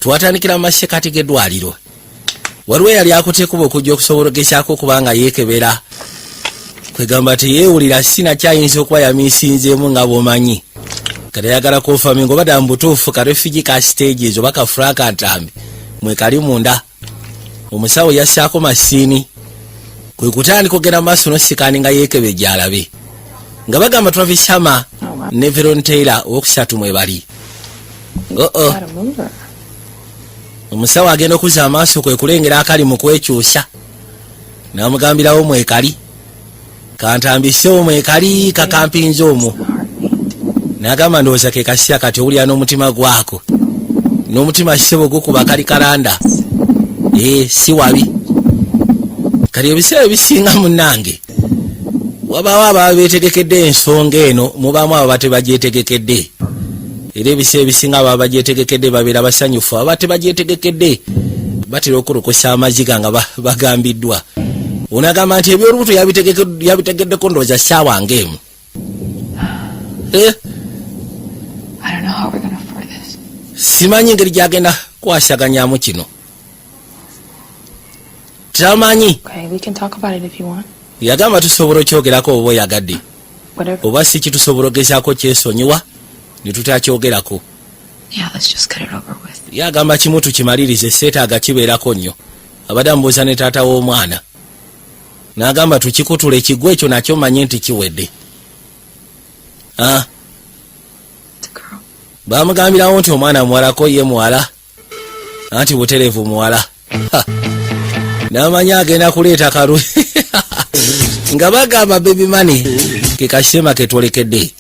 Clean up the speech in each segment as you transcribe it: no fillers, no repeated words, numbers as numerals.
twatandikira masekati g'eddwaliro. Waliwo yali akuteekuba okujja okusobologezaako kubanga yeekebera. Kwegamba teyeewulira sinakyayinza okuba yamiisinzeemu nga bw'omanyi. Kati ayagala confirming oba ddala mu butuufu ka refugee ka stages oba ka Franka Ntambi mwekali munda. Omusawo yassaako masiini. Kwe kutandika okugenda mu maaso n'osikaani nga yeekebejja alabe. Nga bagamba Travis Hammer ne Veron Taylor owokusatu mwebali. Omusawo agenda okuzza amaaso kwe kulengera akali mu kwekyusa. N'amugambirawo mwekali. Kantambise omwekali kakampinze omwo. N'agamba ndowooza ke kasiya kati owulira n'omutima gwako. N'omutima ssebo gukuba kali kalanda. Si wabi. Kali ebiseera ebisinga munnange. Wabaawo ababa beetegekedde ensonga eno mubaamu ababa tebagyetegekedde. Era ebiseera ebisinga ababa bagyetegekedde babeera basanyufu, ababa tebagyetegekedde batera okulokosa amaziga nga bagambiddwa. Onagamba nti ebyolubuto yabitegeddeko ndowooza ssaawa ng'emu. Simanyi ngeri gyagenda kwasaganyaamu kino. Tamanyi. Yagamba tusobola okyogerako oba oyagadde. Oba si kitusobola ogezaako kyesonyiwa ne tutakyogerako. Yagamba kimu tukimalirize seetaaga kibeerako nnyo. Abadde amubuuza ne taata w'omwana. N'agamba tukikutula ekigwa ekyo nakyo manye nti kiwedde. Baamugambirawo nti omwana muwalako ye muwala. Anti butereevu muwala. N'amanya agenda kuleeta kalu. Nga bagamba baby money ke kashema ke twolekedde.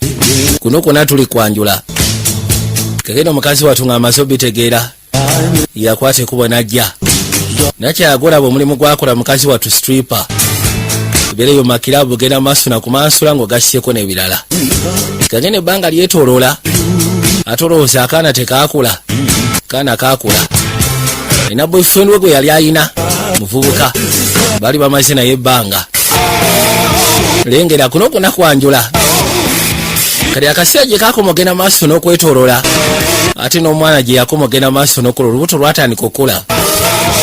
Kuno kuna tuli kwanjula. Kagenda omukazi watu nga amaze obitegeera. Yakwate kubo najja. Nakyayagola omulimu gwakola mukazi watu stripper. Bereyo makilabu genda maaso na kumansula ng'ogasseko n'ebirala. Kagenda ebbanga lyetooloola. Atolooza akaana tekaakula. Kaana kaakula. Ina boyfriend we gwe yali ayina muvubuka. Bali bamaze naye ebbanga. Lengera kuno kuna kwanjula. Kali akaseera gye kaakomogenda maaso n'okwetooloola. Ate n'omwana gye yakomogenda maaso n'okola olubuto lwatandika okula.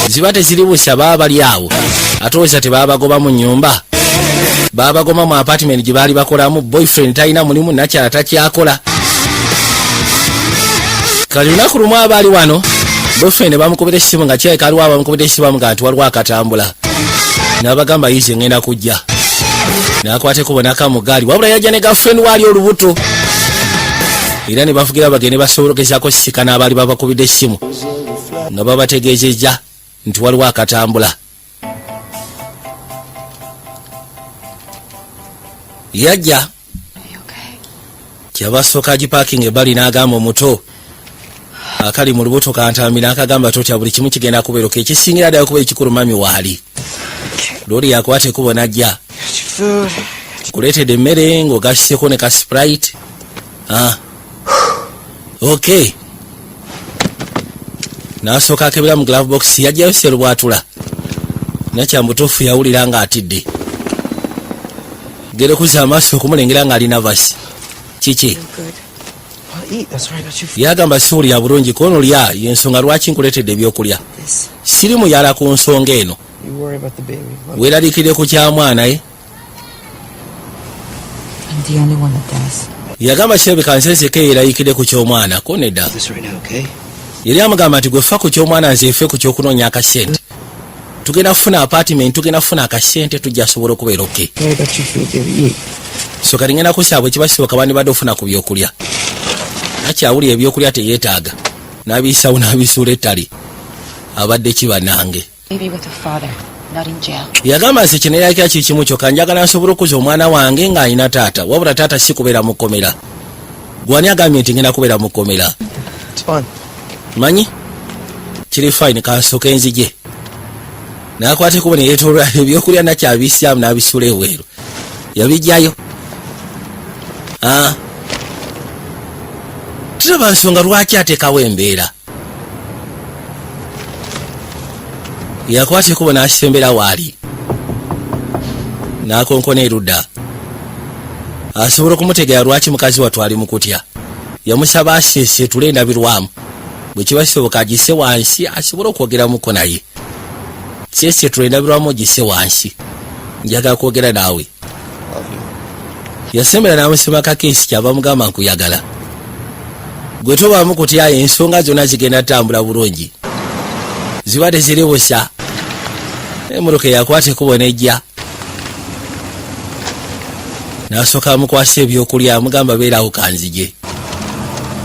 Ziba teziri busa baba bali awo. Atolooza tebaba bagoba mu nnyumba. Baba bagoma mu apartment gye baali bakolamu. Boyfriend talina mulimu nakyala takyakola. Kali lunaku lumu abaali wano boyfriend bamukubira essimu nga kyayika aliwo abamukubira essimu bamuga nti waliwo akatambula. N'abagamba yize ngenda kujja. N'akwateko bonaka mu gaali wabula yajja ne girlfriend waali olubuto. Era ne bavugira bagende basobologezaako sika n'abaali babakubidde essimu nga babategeezezza nti waliwo akatambula. Yajja kyabasooka agipaakinga ebbali n'agamba omuto akali mu lubuto Kantambi n'akagamba totya buli kimu kigenda kubeeroka ekisingira ddala kuba ekikulu mami waali. Looli yakwate kubo najja. Kuleetedde emmere ng'ogasseko ne ka Sprite. Okay. N'asooka akebera mu glove box yajjayo serubwatula. Nakyambutuufu yawulira ng'atidde. Gere kuzza amaaso okumulengera ng'ali nervous. Kiki? Yagamba siwulira bulungi kono lya yensonga lwaki nkuleetedde ebyokulya. Siri muyala ku nsonga eno. Weeraliikirire ku kyamwana Yagamba kirabika nsenseko yeeraliikirire ku ky'omwana ko nedda. Yali amugamba nti gwe ffa ku ky'omwana nze ffe ku ky'okunoonya akasente. Tugenda kufuna apartment, tugenda kufuna akasente tujja sobola okubeera okay. So kati ngenda kusaba bwe kibasiboka bandi badde ofuna ku byokulya. Nakyawulira ebyokulya teyeetaaga. N'abiisawo n'abisuula ettale. Abadde kibanange. Yagamba nze kye neerabikira kiri kimu kyokka njagala nsobole okuza omwana wange ng'alina taata. Wabula taata si kubeera mu kkomera. Gwani agambye nti ngenda kubeera mu kkomera. Manyi? Kiri fine kansooka enzije. N'akwate kubo ne yeetooloola ebyokulya nakyabisaamu n'abisuula eweeru. Yabijjayo. Tulaba nsonga lwaki ateekawo embeera. Yakwate kubo n'asembera waali. N'akonkona erudda. Asobola okumutegeera lwaki mukazi wattu ali mu kutya. Yamusaba aseese tule endabirwamu. bwe kibasoboka agise wansi asobole okwogeramuko naye. Kyekyo tulendabirwamu gise wansi. Njagala kwogera naawe. Yasembera n'amusema kakeesi kyava mugamba nkuyagala. Gwe tobaamu kutya ensonga zonna zigenda tambula bulungi. Zibadde ziri busa. Emmotoka yakwata ekkubo n'ejja. N'asooka amukwasa ebyokulya amugamba beerawo kanzije.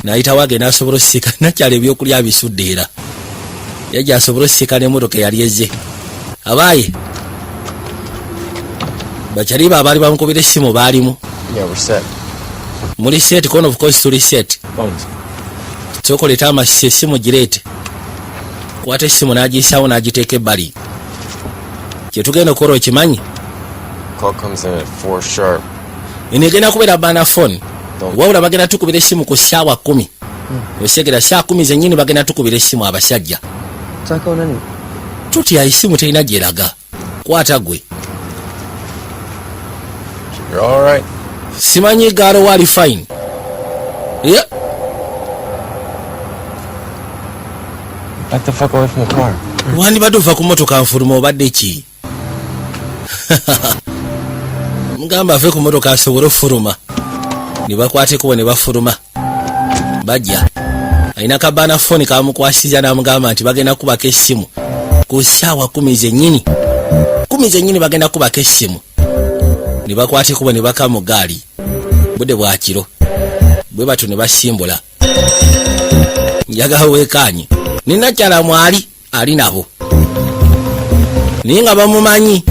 N'ayitawo agenda asobola osika nakyala ebyokulya abisudde era. Yajja asobola osika n'emmotoka yali ezze. Abaaye bakyali abaali bamukubira essimu baalimu. Yeah, we're set. Muli set, kono of course tuli set. Kyokoleta amasisi essimu gireete. Kwata essimu n'agiyisawo n'agiteeka ebbali. Kye tugenda okukola okimanyi? Call comes in at 4 sharp. Eno egenda kubeera baana phone. Wabula bagenda tukubira essimu ku ssaawa 10. Osegera ssaawa 10 zennyini bagenda tukubira essimu abasajja. Tutya essimu terina gyeraga. Kwata gwe. You're all right. Simanyi gaalo wali fine. Yeah. Back the fuck away from the car. Wandibadde ova ku mmotoka nfuluma obadde ki? Mugamba ave ku mmotoka asobole ofuluma. Ne bakwateko ne bafuluma. Bajja. Alina kabaana foni kamukwasiza n'amugamba nti bagenda kubaka essimu. Ku ssaawa 10 zennyini. 10 zennyini bagenda kubaka essimu. Ne bakwateko ne baka mu gaali. Budde bwa kiro. Bwe batu ne basimbula. Njagala weekaanye. Nina kyala mwali ali nabo. Naye nga bamumanyi.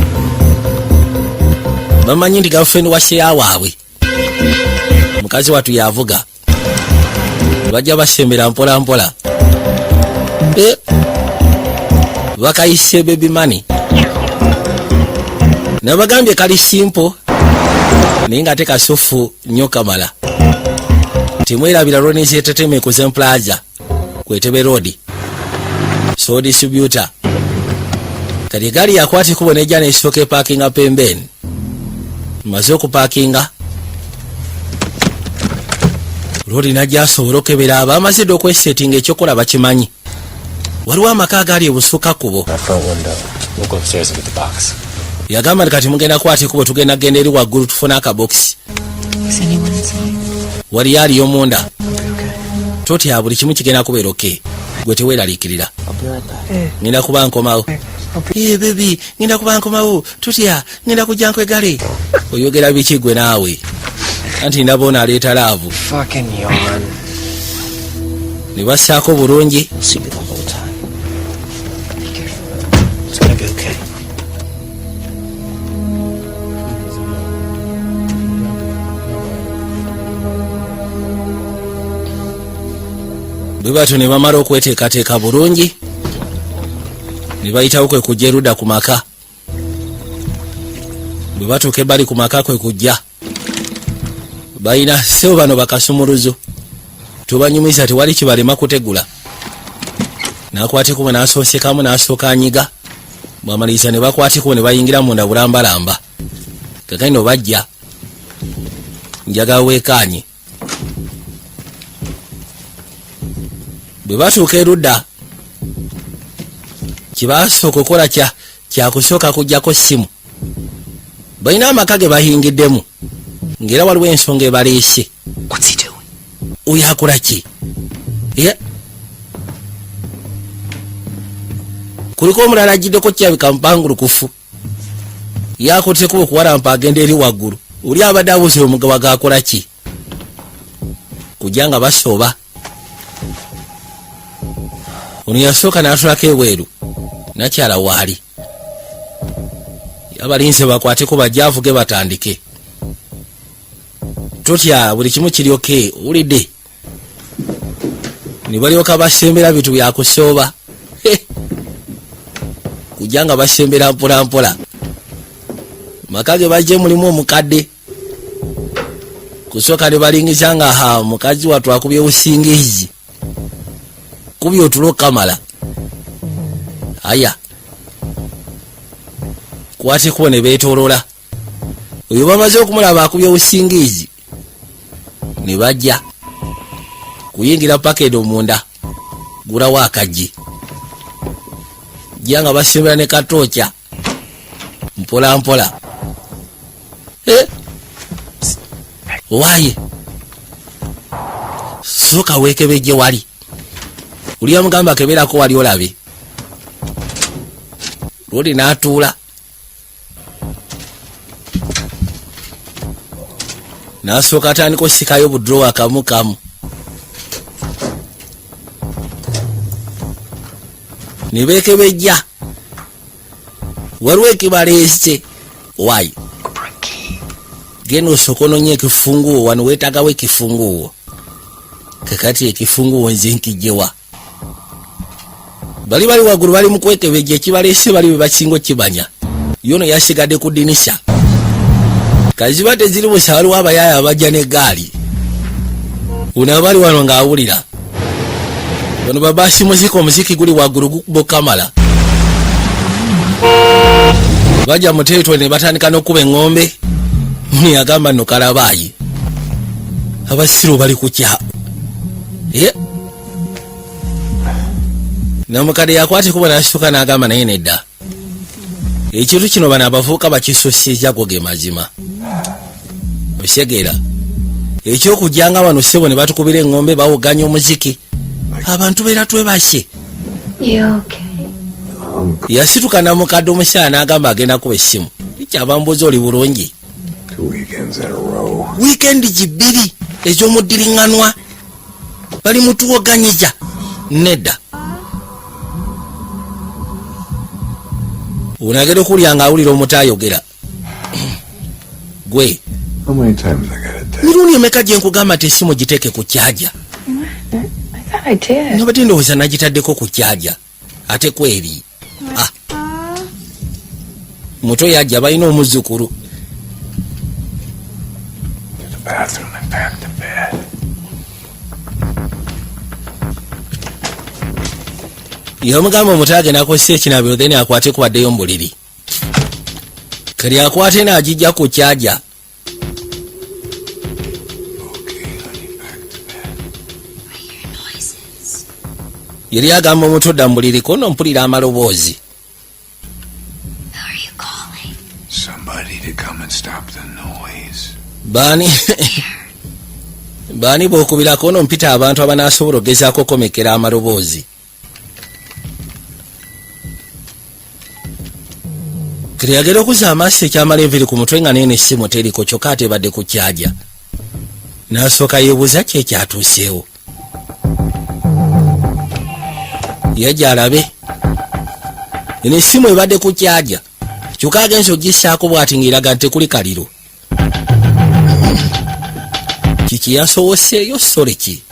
Bamanyi ndi girlfriend wa sheya waabwe. Mukazi watu yavuga. Bajja basembera mpola mpola. Bakayise baby money. Nabagambye kali simple. Naye nga te kasufu nnyo kamala. Timwerabira Ronnie's Entertainment ku Zen Plaza. Kwetebe road. So distributor. Kati gari yakwate kubona ejja n'esooka parkinga pembeni. Maze okupakinga. Lori najja asobola okebera abamaze okwesettinga ekyokola bakimanyi. Waliwo amaka agaali ebusuka kubo. Yagamba kati mugenda kwate kubo tugenda genda eri waggulu tufuna akabokisi. Wali aliyo munda. Totya buli kimu kigenda kubeera okay. Gwe teweeraliikirira. Ngenda kuba nkomawo. Baby, ngenda kuba nkomawo. Tutya, ngenda kujja nkwegale. Oyogera biki gwe naawe? Anti ndabona aleeta laavu. Fucking yawn. Ne bassaako bulungi. See me the whole time. Be careful. It's gonna be okay. Bwe batyo ne bamala okweteekateeka bulungi. Ne bayitawo kwe kujja erudda ku maka. Bwe batuuka ebbali ku maka kwe kujja. Bayina ssebo bano bakasumuluzo. Tubanyumiza tewali kibalema kutegula. N'akwateko n'asoosekamu n'asooka anyiga. Bw'amaliriza ne bakwateko ne bayingira munda bulambalamba. Kakano bajja. Njagala weekaanye. Bwe batuuka erudda. Kibasooka okukola kyakusooka kujjako ssimu. Balina amaka ge bahingiddemu. Ngera waliwo ensonga ebaleese. What's he doing? Oyo akola ki? Kuliko omulala agiddeko kyabika mpangulukufu. Yakotteko okuwalampa agenda eri waggulu. Oli abadde abuuza omugabo gaakola ki? Kujja nga basooba. Ono yasooka n'atulako ebweru. Nakyala waali. Abalinze bakwateko bajja avuge batandike. Totya buli kimu kiri okay, ulidde. Ne balyoka basembera bitu byakusooba. Kujja nga basembera mpola mpola. Makage bajje mulimu omukadde. Kusooka ne balingiza nga mukazi watu akubye busingizi. Kubye otulo kamala. Aya. Kwate kuba ne beetolola. Oyo bamaze okumulaba akubye busingizi. Ne bajja kuyingira pakedo munda. gulawo akaji janga basimbira ne katocha mpola mpola waye soka wekebeje wali uliya mugamba keberako wali olabe lodi natula nasoka atandika osikayo budrowa kamukamu nibekebejja waliwo ekibalese wayi genda osokononye ekifunguwo wano wetagawo ekifunguwo kakati ekifunguwo nze nkijewa bali waggulu bali mukwekebejja ekibalese bali bebasinga okibanya yono yasigadde ku dinisha kaziba teziri busa waliwo abayaya abajja n'eggaali una bali wano ng'awulira bano babasi muziki omuziki guli waggulu gukubokamala bajja muteetwe ne batandika n'okuba eŋŋombe muni agamba nno kalabaayi abasiru bali kukya namukadde yakwate kuba nasituka n'agamba naye nedda ekintu kino bano abavubuka bakisosizza go ge mazima osegeera ekyokujjanga bano ssebo ne batukubira eŋŋombe bawoganya omuziki abantu beera twebasye yasituka namukadde omukyala n'agamba agenda kuba essimu ikyabambuza oli bulungi wiikendi gibbiri ez'omuddiringanwa bali mutuwoganyiza nedda unagera okulya ng'awulira omutaayogera gwe mirundi emeka gye nkugamba nti essimu giteeke ku kyaja nga bati ndowooza nagitaddeko ku kyaja ate kweri muto yajja balina omuzzukulu yamugamba omutaage nakozesa ekinabiro then akwate kubaddeyo mu buliri kali akwate n'agijja ku kyaja yali agamba omuto dda mu buliri kono mpulira amaloboozi baani bwokubirako ono mpita abantu abanaasobola ogezaako okomekera amaloboozi kiriyagera okuza amaaso ekyamala enviri ku mutwe nga neeno essimu teriko kyokka atebadde ku kyaja n'asooka yeebuuza ki ekyatuuseewo yajja alabe eno essimu ebadde ku kyaja kyokka agenza ogissaako bw'ati ng'eraga nti tekuli kaliro kiki yasowoseeyo sole ki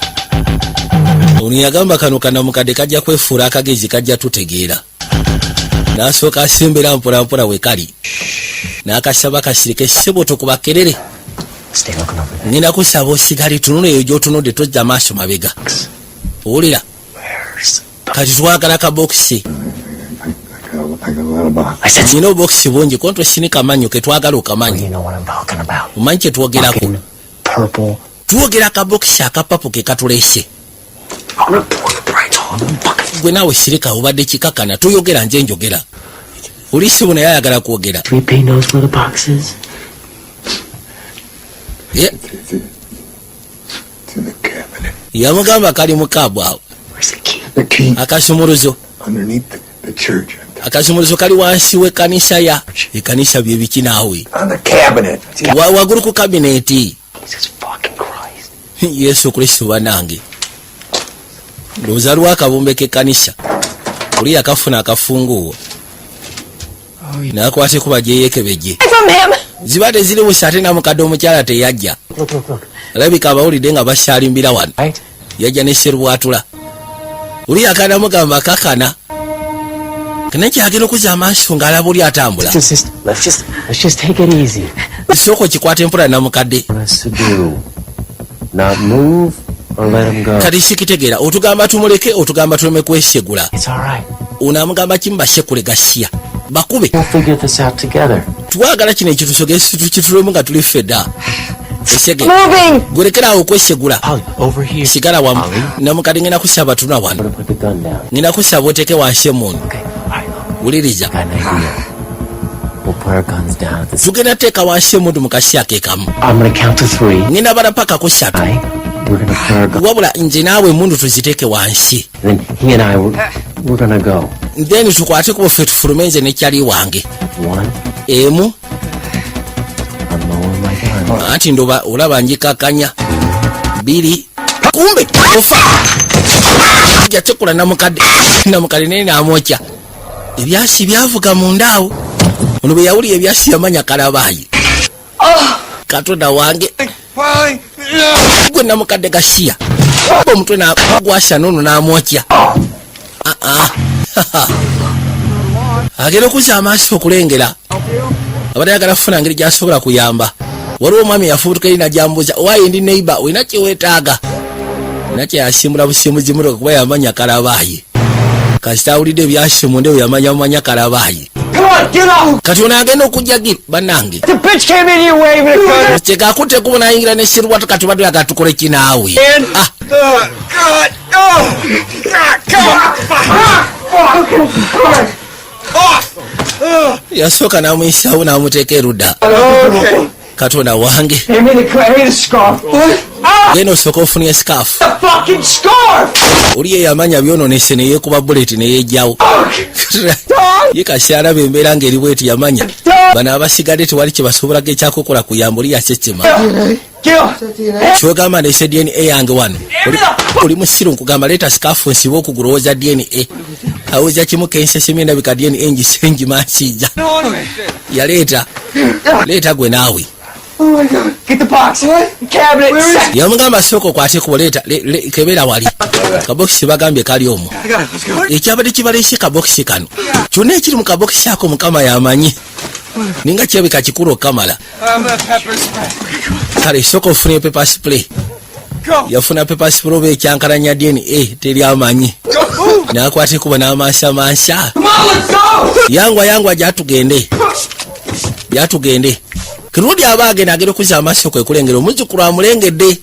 ono yagamba kano kanamukadde kajja kwefuula akagezi kajja tutegeera n'asooka asembera mpolampola we kali n'akasaba kasirike sseboto ku bakerere ngenda kusaba osigale tunula eyo gy'otunudde tojja amaaso mabega owulira kati twagala kabokisi nina obokisi bungi konto sinika amanyo ketwagala okamanyi omanyi kyetwogerako twogera akabokisi akapapo ke katulese gwe naawe sirika obadde kikakana toyogera nje njogera olisi buno yayagala kwogera yamugamba kali mukaabu awo akasumuluzo akasumuluzo kali wansi w'ekkanisa ya ekkanisa bye biki naawe waggulu ku kabineti yesu kristo banange ndowooza lwa akabumbe k'ekkanisa oli yakafuna akafunguwo nakwate kuba gyeyeekebejje ziba teziri busa ate namukadde omukyala teyajja alabika abawulidde nga bakyalimbira wano yajja ne serubwatula oli akanamugamba kakana kanakyagenda okuza amaaso ng'alaba oli atambula sooka okikwata empola namukadde kati sikitegeera otugamba tumuleke otugamba tuleme kwesegula onaamugamba kimbashe kulegasiya bakube twagala kino ekitusogesi tukitulemu nga tuli fedda esege Moving! gurekerawo okwesegula Polly, over here. sigala wamu namukati ngenda kusaba tuna I'm wano gonna put the gun down. ngenda kusaba oteke wansi emundu Okay, alright. wuliriza Got an idea. We'll put our guns down at the same tugenda teeka wansi emundu mu kasyaako ekamu I'm gonna count to 3. ngenda bala paka kusatu Alright? We're gonna put our guns. wabula nze naawe emundu tuziteeke wansi Then he and I, we're gonna go. then tukwate kubo ffe tufulume nze nekyali wange 1. emu I'm lowering my gun. anti ndoba olaba njikakanya 2 kumbe ofa jatekula namukadde nene namwokya ebyasi byavuga mundaawo ono bwe yawulira ebyasi yamanya kalabaayi katonda wange gwe namukadde gashiya omutwe nagwasa nono namwokya agenda okuzza amaaso okulengera abadde ayagala kufuna ngeri gyasobola kuyamba waliwo omwami yafubutuka erina jambuuza owaye ndi neighbor olina kyeweetaaga nakye yasimbula busimbuzi motoka kuba yamanya kalabaayi kasita awulidde ebyasimundewo yamanya kalabaayi Come on, get off! kati ono agenda okujjagi bannange The bitch came in here waving a gun! kyekakutte kuba nayingira nesirwatu kati badde yaga tukole kinaawe And... God! Oh! Come on! yasooka namuyisaawo namuteeka erudda Okay. katonda wange Hand me the scarf. What? Ah! genda osooka ofunye esikafu The fucking scarf! oli ye yamanya byononese neyeekuba buleti neyejjawo ye kasyalaba embeera ng'eri bweti yamanya bano abasigadde tewali kyebasobolaga ekyakukola kuyamba oli yakyekema Get off! kyogamba nese dna yange wano oli musiru nkugamba leeta sikafu nsibe okugulowooza dna awooza kimu kensesemye ndabika dna ngimansiija yaleeta leeta gwe naawe Oh my God. Get the box. What? Cabinet. Where is it? yamugamba sooka okwate kuboleeta kebeera wali kabokisi bagambye kali omwo I got it. Let's go. ekyabadde kibaleese kabokisi kano kyonna ekiri mu kabokisi ako mukama yamanyi ninga kyebika kikulu okamala Pepper spray. kale sooka ofune pepa spray Go. yafuna pepa spray oba ekyankalanya dna teryamanyi Go. nakwate kuba n'amansamansa Come on, let's go. yangwa gyatugende kirudi aba agenda agenda okuzza amaaso kwe kulengera omuzukulu amulengedde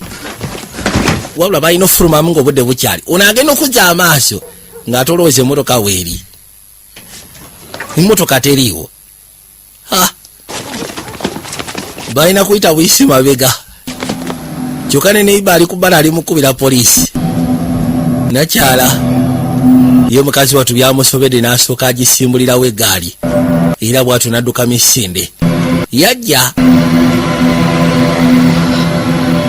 wabula balina ofulumamu ng'obudde bukyali ono agenda okuzza amaaso ng'atolooza emmotoka weeri emmotoka teriiwo balina kuyita buyisi mabega kyokka ne neiba ali kubbala ali mukubira poliisi nakyala ye mukazi watu byamusobedde n'asooka agisimbulirawo eggaali era bwatu nadduka misinde yajja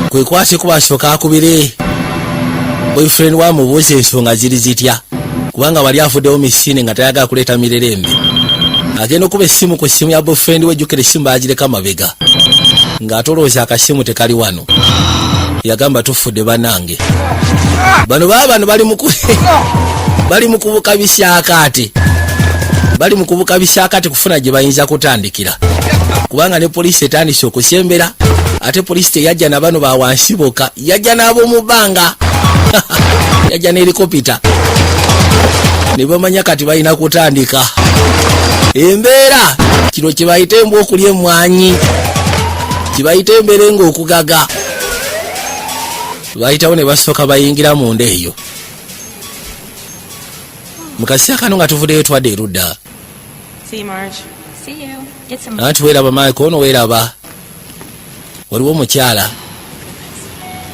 kwekwase kuba asooka akubire boyfriend wamubuuza ensonga ziri zitya kubanga wali afuddewo misinde nga tayagala kuleeta mirerembe agenda okuba essimu ku ssimu ya boyfriend we ejjukira essimu baagireka mabega ng'atolooza akasimu tekali wano yagamba tufudde bannange bano bano bali mu kubuka bisyakaate kufuna gye bayinza kutandikira kubanga ne poliisi etandise okusembera ate poliisi teyajja na bano bawansi boka yajja n'ab'omu bbanga yajja n'elikopita ne bamanya kati balina kutandika embeera kino kye bayita embwa okulya emmwanyi kye bayita embeera ng'okugaga bayitawo ne basooka bayingira munda eyo mu kaseera kano nga tuvuddeyo twadde erudda See you, Marge. See you. Get some. anti weeraba Mike ono weeraba waliwo omukyala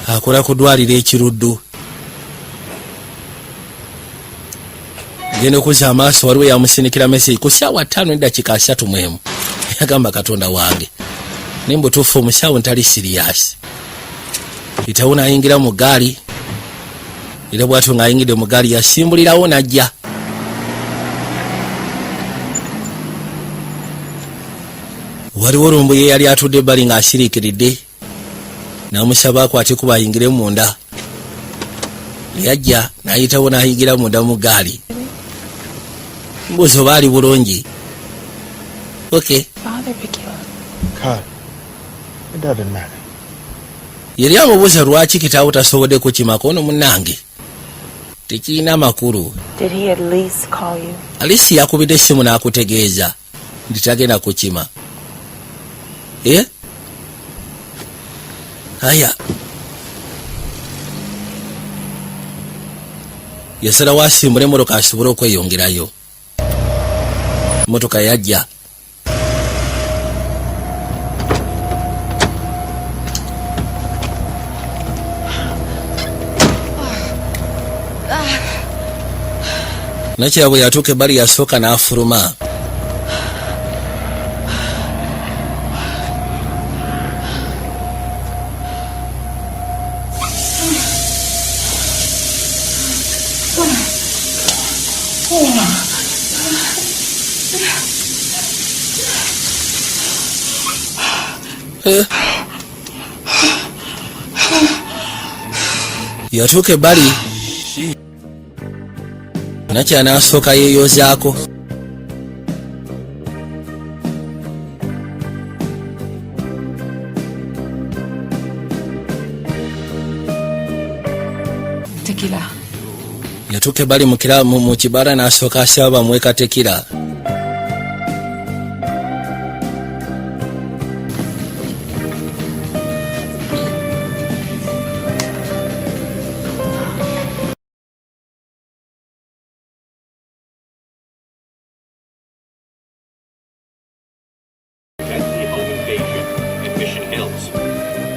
akola ku ddwaliro ekiruddu genda okuzza amaaso waliwo yamusinikira message ku ssaawa 5:31 yagamba katonda wange nembutuufu omusaawo ntali siriyasi itawo nayingira mu ggaali era bwatyo ng'ayingidde mu ggaali yasimbulirawo najja waliwo lumbu ye yali atudde ebbali ng'asiriikiridde n'amusaba akwate kuba ayingire munda yajja n'ayitawo n'ayingira munda mu ggaali mbuuzi oba ali bulungi okay Father pick you up. God, it doesn't matter. yali amubuuza lwaki kitaawo tasobodde kukimako ono munnange tekirina makulu Did he at least call you? alisi yakubidde essimu n'akutegeeza nti tagenda kukima Aya. Yasalawo asimbule emmotoka asobole okweyongerayo. Emmotoka yajja. Nakira bwe yatuuka ebbali yasooka n'afuluma. Yatuuka ebbali nakya n'asooka yeeyozaako. Tequila. Yatuuka ebbali mu kibala n'asooka asaba bamuweka tekira.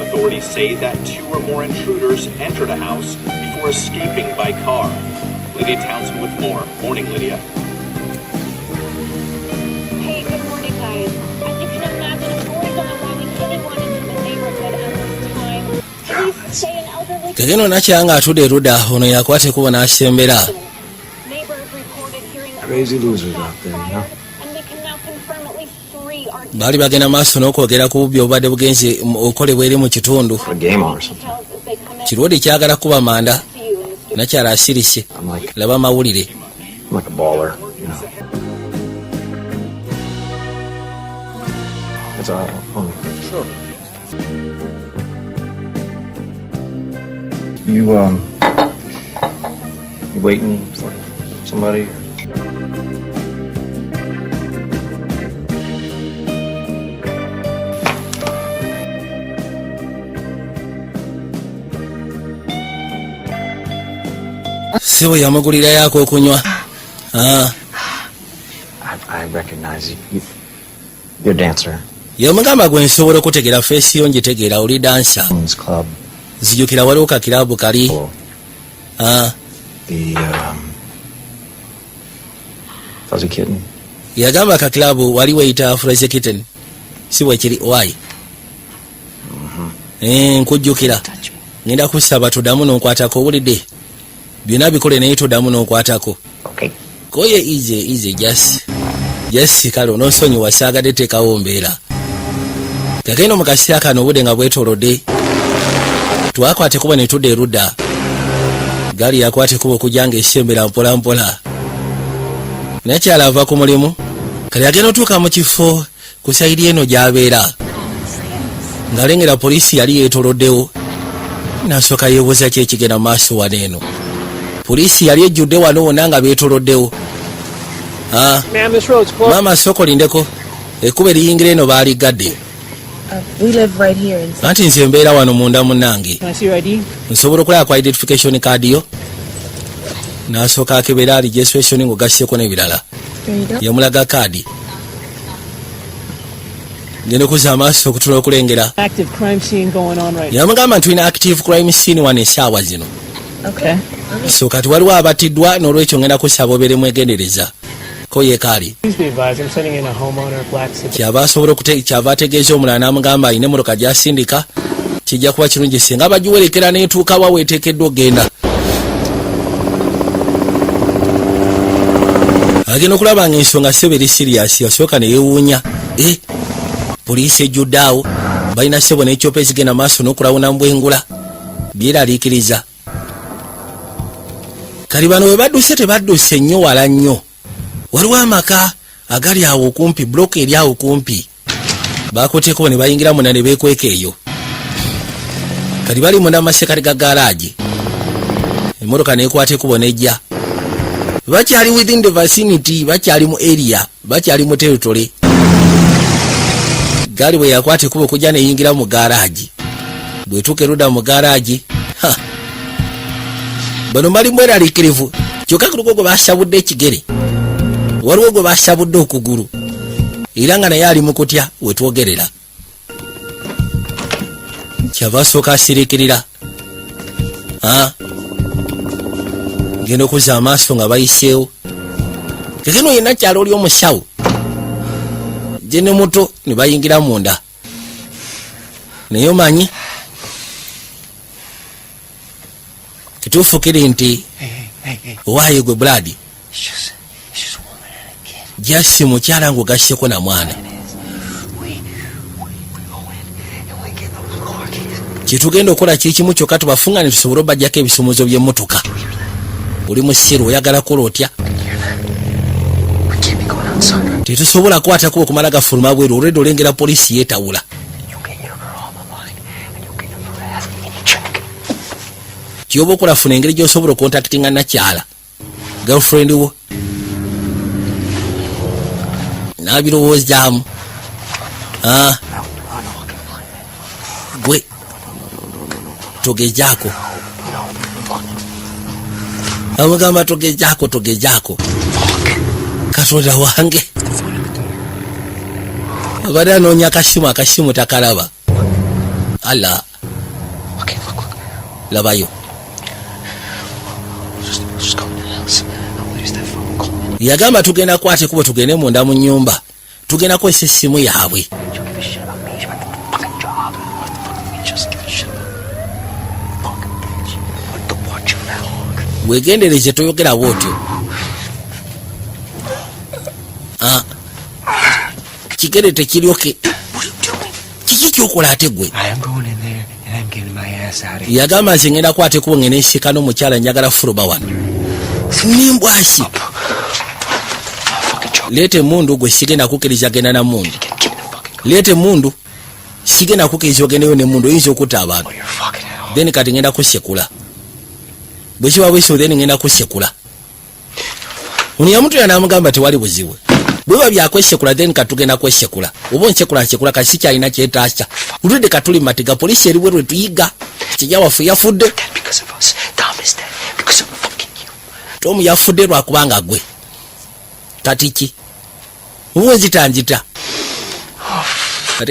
Authorities say that 2 or more intruders entered a house before escaping by car. Lydia Townsend with more. Morning, Lydia. Hey, good morning, guys. As you can imagine, authorities aren't allowing anyone into the neighborhood at this time. Police say an elderly Kegeno nakyanga atudde erudda ono yakwate kuba n'asembera. neighbors reported hearing the Crazy losers out there, you know? and they can now confirm at least 3 are Baali bagenda maaso n'okwogera ku bubbi obubadde bugenze okolebwa eri mu kitundu. A game on or something. details as they come in Kirwadde kyagala kuba manda. to you in the studio. Nakyala asirise. I'm like Laba amawulire. a baller, you know. It's all right. Sure. You waiting for somebody? Sibo yamugulirayo ak'okunywa. I recognize you. You're a dancer. Yamugamba gwe nsobola okutegeera feesi yo ngitegeera oli dansa. Women's club. Zijjukira waliwo kakiraabu kali. Oh, the fuzzy kitten. Yagamba kakiraabu wali weyita Fuzzy Kitten. Si bwe kiri why? Nkujjukira. Ngenda kusaba tuddamu n'onkwatako obulidde. Byonna bikole naye tuddamu n'onkwatako. Okay. Koye easy just kale onoonsonyiwa saagadde teekawo mbeera. Kakendo mu kaseera kano obudde nga bwetoolodde. Twakwate kuba ne tudda erudda. Gaali yakwate kuba okujja ng'esembera mpola mpola. Nakyala ava ku mulimu. Kale agenda otuuka mu kifo ku sayidi eno gy'abeera. Ng'alengera poliisi yali yeetooloddewo. N'asooka yeebuuza ki ekigenda mu maaso wano eno. Poliisi yali ejjudde wano wonna nga beetooloddewo. Maama sooka olindeko. Ekkuba eriyingira eno baaligadde. We live right here in Anti nze mbeera wano munda munnange. Can I see your ID? Nsobola okulaba ku identification card yo. N'asooka akebera ali registration ng'ogasseko n'ebirala. There you go. Yamulaga kaadi. Ngenda okuzza amaaso okutula okulengera. Active crime scene going on right now. Yamugamba nti tulina active crime scene wano essaawa zino. Okay. So kati waliwo abattiddwa n'olwekyo ngenda kusaba obeere mwegendereza. Ko yeekaali. Please be advised, I'm sending in a homeowner black city. Kyava ategeeza omulala n'amugamba alina emmotoka gy'asindika. Kijja kuba kirungi singa bagiwerekera n'etuuka wa weeteekeddwa ogenda. Agenda okulaba ng'ensonga ssebo eri siriasi yasooka ne yeewuunya. Poliisi ejjudde awo. Balina ssebo n'ekyopa ezigenda maaso n'okulawuna mu bwengula. Byeraliikiriza. Kali bano bwe badduse tebadduse nnyo wala nnyo. Waliwo amaka agali awo okumpi, block eri awo kumpi. Baakoteeko ne bayingira munda ne beekweka eyo. Kali bali munda mu masekati ga garage. Emmotoka n'ekwata ekkubo n'ejja. Bakyali within the vicinity, bakyali mu area, bakyali mu territory. Gaali bwe yakwata ekkubo okujja n'eyingira mu garage. bwetuuka eruda mu garagi bano bali mweraliikirivu kyokka kuliko gwe basabudde ekigere waliwo gwe basabudde okugulu era nga naye ali mu kutya wetwogerera kyava asooka asirikirira genda okuzza amaaso nga bayiseewo kekeno yenna kyalo oli omusawo je ne muto ne bayingira munda naye omanyi kituufu kiri nti owaayo gwe buladi jasi mukyala ng'ogasseko na mwana kyetugenda okukola kiri kimu kyokka tubafunga ne tusobola obajjako ebisomozo by'emmotoka oli musiru oyagala kola otya tetusobola kwatako okumala gafuluma bweru olwedde olengera poliisi yeetawula kyoba okulafuna engeri gyosobola okontaktinga nakyala girlfriend wo nabirowoozaamu gwe togezaako amugamba togezaako katonda wange abadde anoonya akasimu takalaba ala labayo yagamba tugenda kwate kuba tugende munda mu nnyumba tugenda kwesa essimu yaabwe wegendereze toyogera bwotyo kigere tekiryoke kiki kyokola ate gwe yagamba nze ngenda kwate kuba ngene nsika n'omukyala njagala furuba wano nimbwasi leete mundu gwe sigenda kukkiriza genda na mundu leete mundu sigenda kukkiriza ogendeyo ne mundu oyinza okutta abantu then kati ngenda kusekula bwe kiba bweso then ngenda kusekula ono yamutula n'amugamba tewali buzibu bweba byakwesekula then katugenda kwesekula oba onsekula kasi kyalina kyetaasa oludde katuli matiga poliisi eri bwe lwetuyiga kijja waffe yafudde tomu yafudde lwakubanga gwe kati ki oba nzitanjita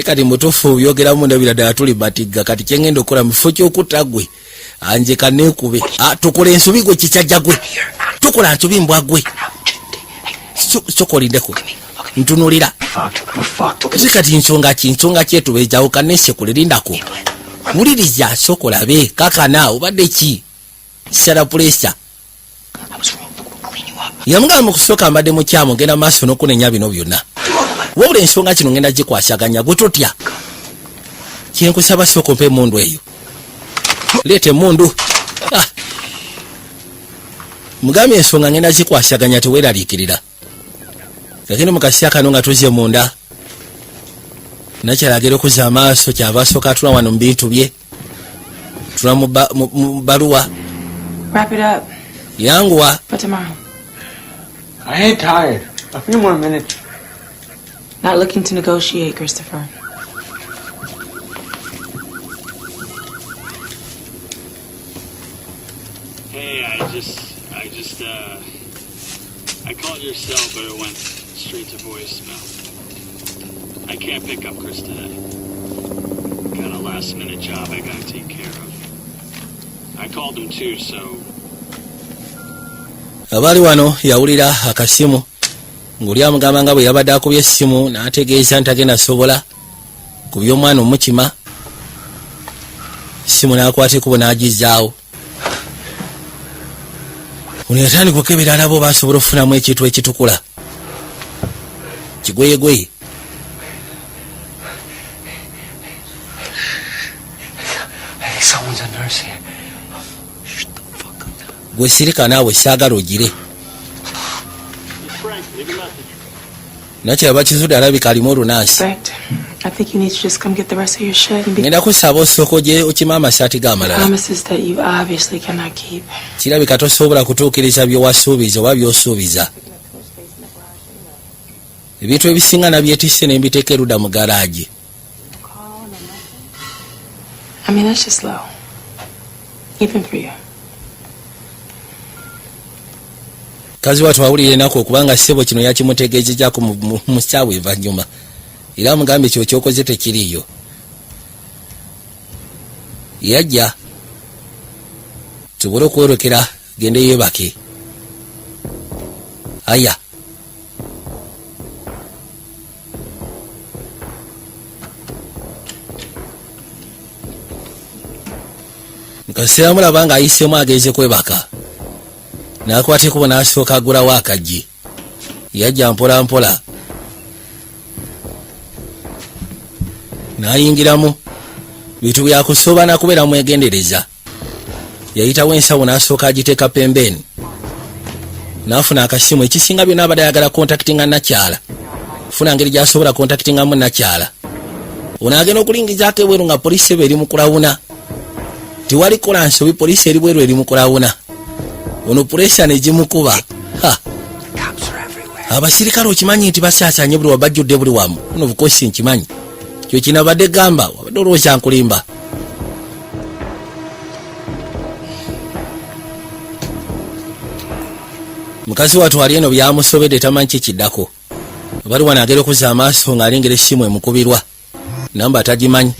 kati mutufu byogeramu ndabira ddala tuli matiga kati kyengenda okukola mufo kyokutta gwe anje kanekube tukola ensobi gwe kikyajja gwe tukola nsobi mbwa gwe sokolindeko ntunulira kati nsonga kyetubeejawo kanesekule lindako wuliriza sokolabe kakana obadde ki sala pulesa yamugamba mu kusooka mbadde mukyamu ngenda maaso n'okunenya bino byonna wabula ensonga kino ngenda gikwasaganya gwe totya kyenkusaba sooka ompe emundu eyo leeta emundu mugambye ensonga ngenda gikwasaganya teweeraliikirira lakini mukasya kano nga tuzye munda nakyalagera okuzza amaaso kyava asooka atula wano mu bintu bye tula mu baluwa yanguwa I ain't tired. A few more minutes. Not looking to negotiate, Christopher. Hey, I called your cell, but it went straight to voicemail. I can't pick up Chris today. Got a last-minute job I gotta take care of. I called him too, so... abali wano yawulira akasimu ng'oli amugamba nga bwe yabadde akubye essimu n'ategeeza ntagenda sobola ku by'omwana omukima essimu n'akwata ekubo n'agizaawo ono yatandika okukebera nabo basobola okufunamu ekintu ekitukula kigweyegweye gwe sirika naawe saagala ogire nakyaba kizudde alabika alimu olunansi ngenda kusaba osooka ogye okima amasaati g'amalala kirabika tosobola kutuukiriza byewasuubiza oba byosuubiza ebintu ebisinga nabyetisse nembiteeka erudda mu garagi I mean, that's just low. Even for you. Kazi watu wawulire nako okubanga ssebo kino yakimutegeezezzaako mu ssaawa envanyuma era mugambe kyo kyokoze tekiriiyo. Yajja tubule okwerokera gende yeebake. Aya mukaseera mulaba nga ayiseemu agenze kwebaka n'akwata kubo n'asooka agulawo akaggi. Yajja mpola mpola n'ayingiramu bitu byakusooba nakubeera mwegendereza. Yayitawo ensawo n'asooka agiteeka pembeni n'afuna akasimu ekisinga byonna abadde ayagala kontakitinga nakyala. Funa ngeri gy'asobola kontakitingamu nakyala. Ono agenda okulingizaako ebweru nga poliisi eba eri mu kulawuna. Tiwali kola nsobi, poliisi eri bweru eri mu kulawuna. Ono puresha ne gimukuba. Abasirikale okimanyi nti basaasaanye buli wabajjudde buli wamu. Ono bukosi nkimanyi. Kyo kinabadde gamba wabadde olowooza nkulimba. Mukazi watu ali eno byamusobedde tamanyi kikiddako. Bali wano agera okuzza amaaso ng'alengera essimu emukubirwa. Namba atagimanyi.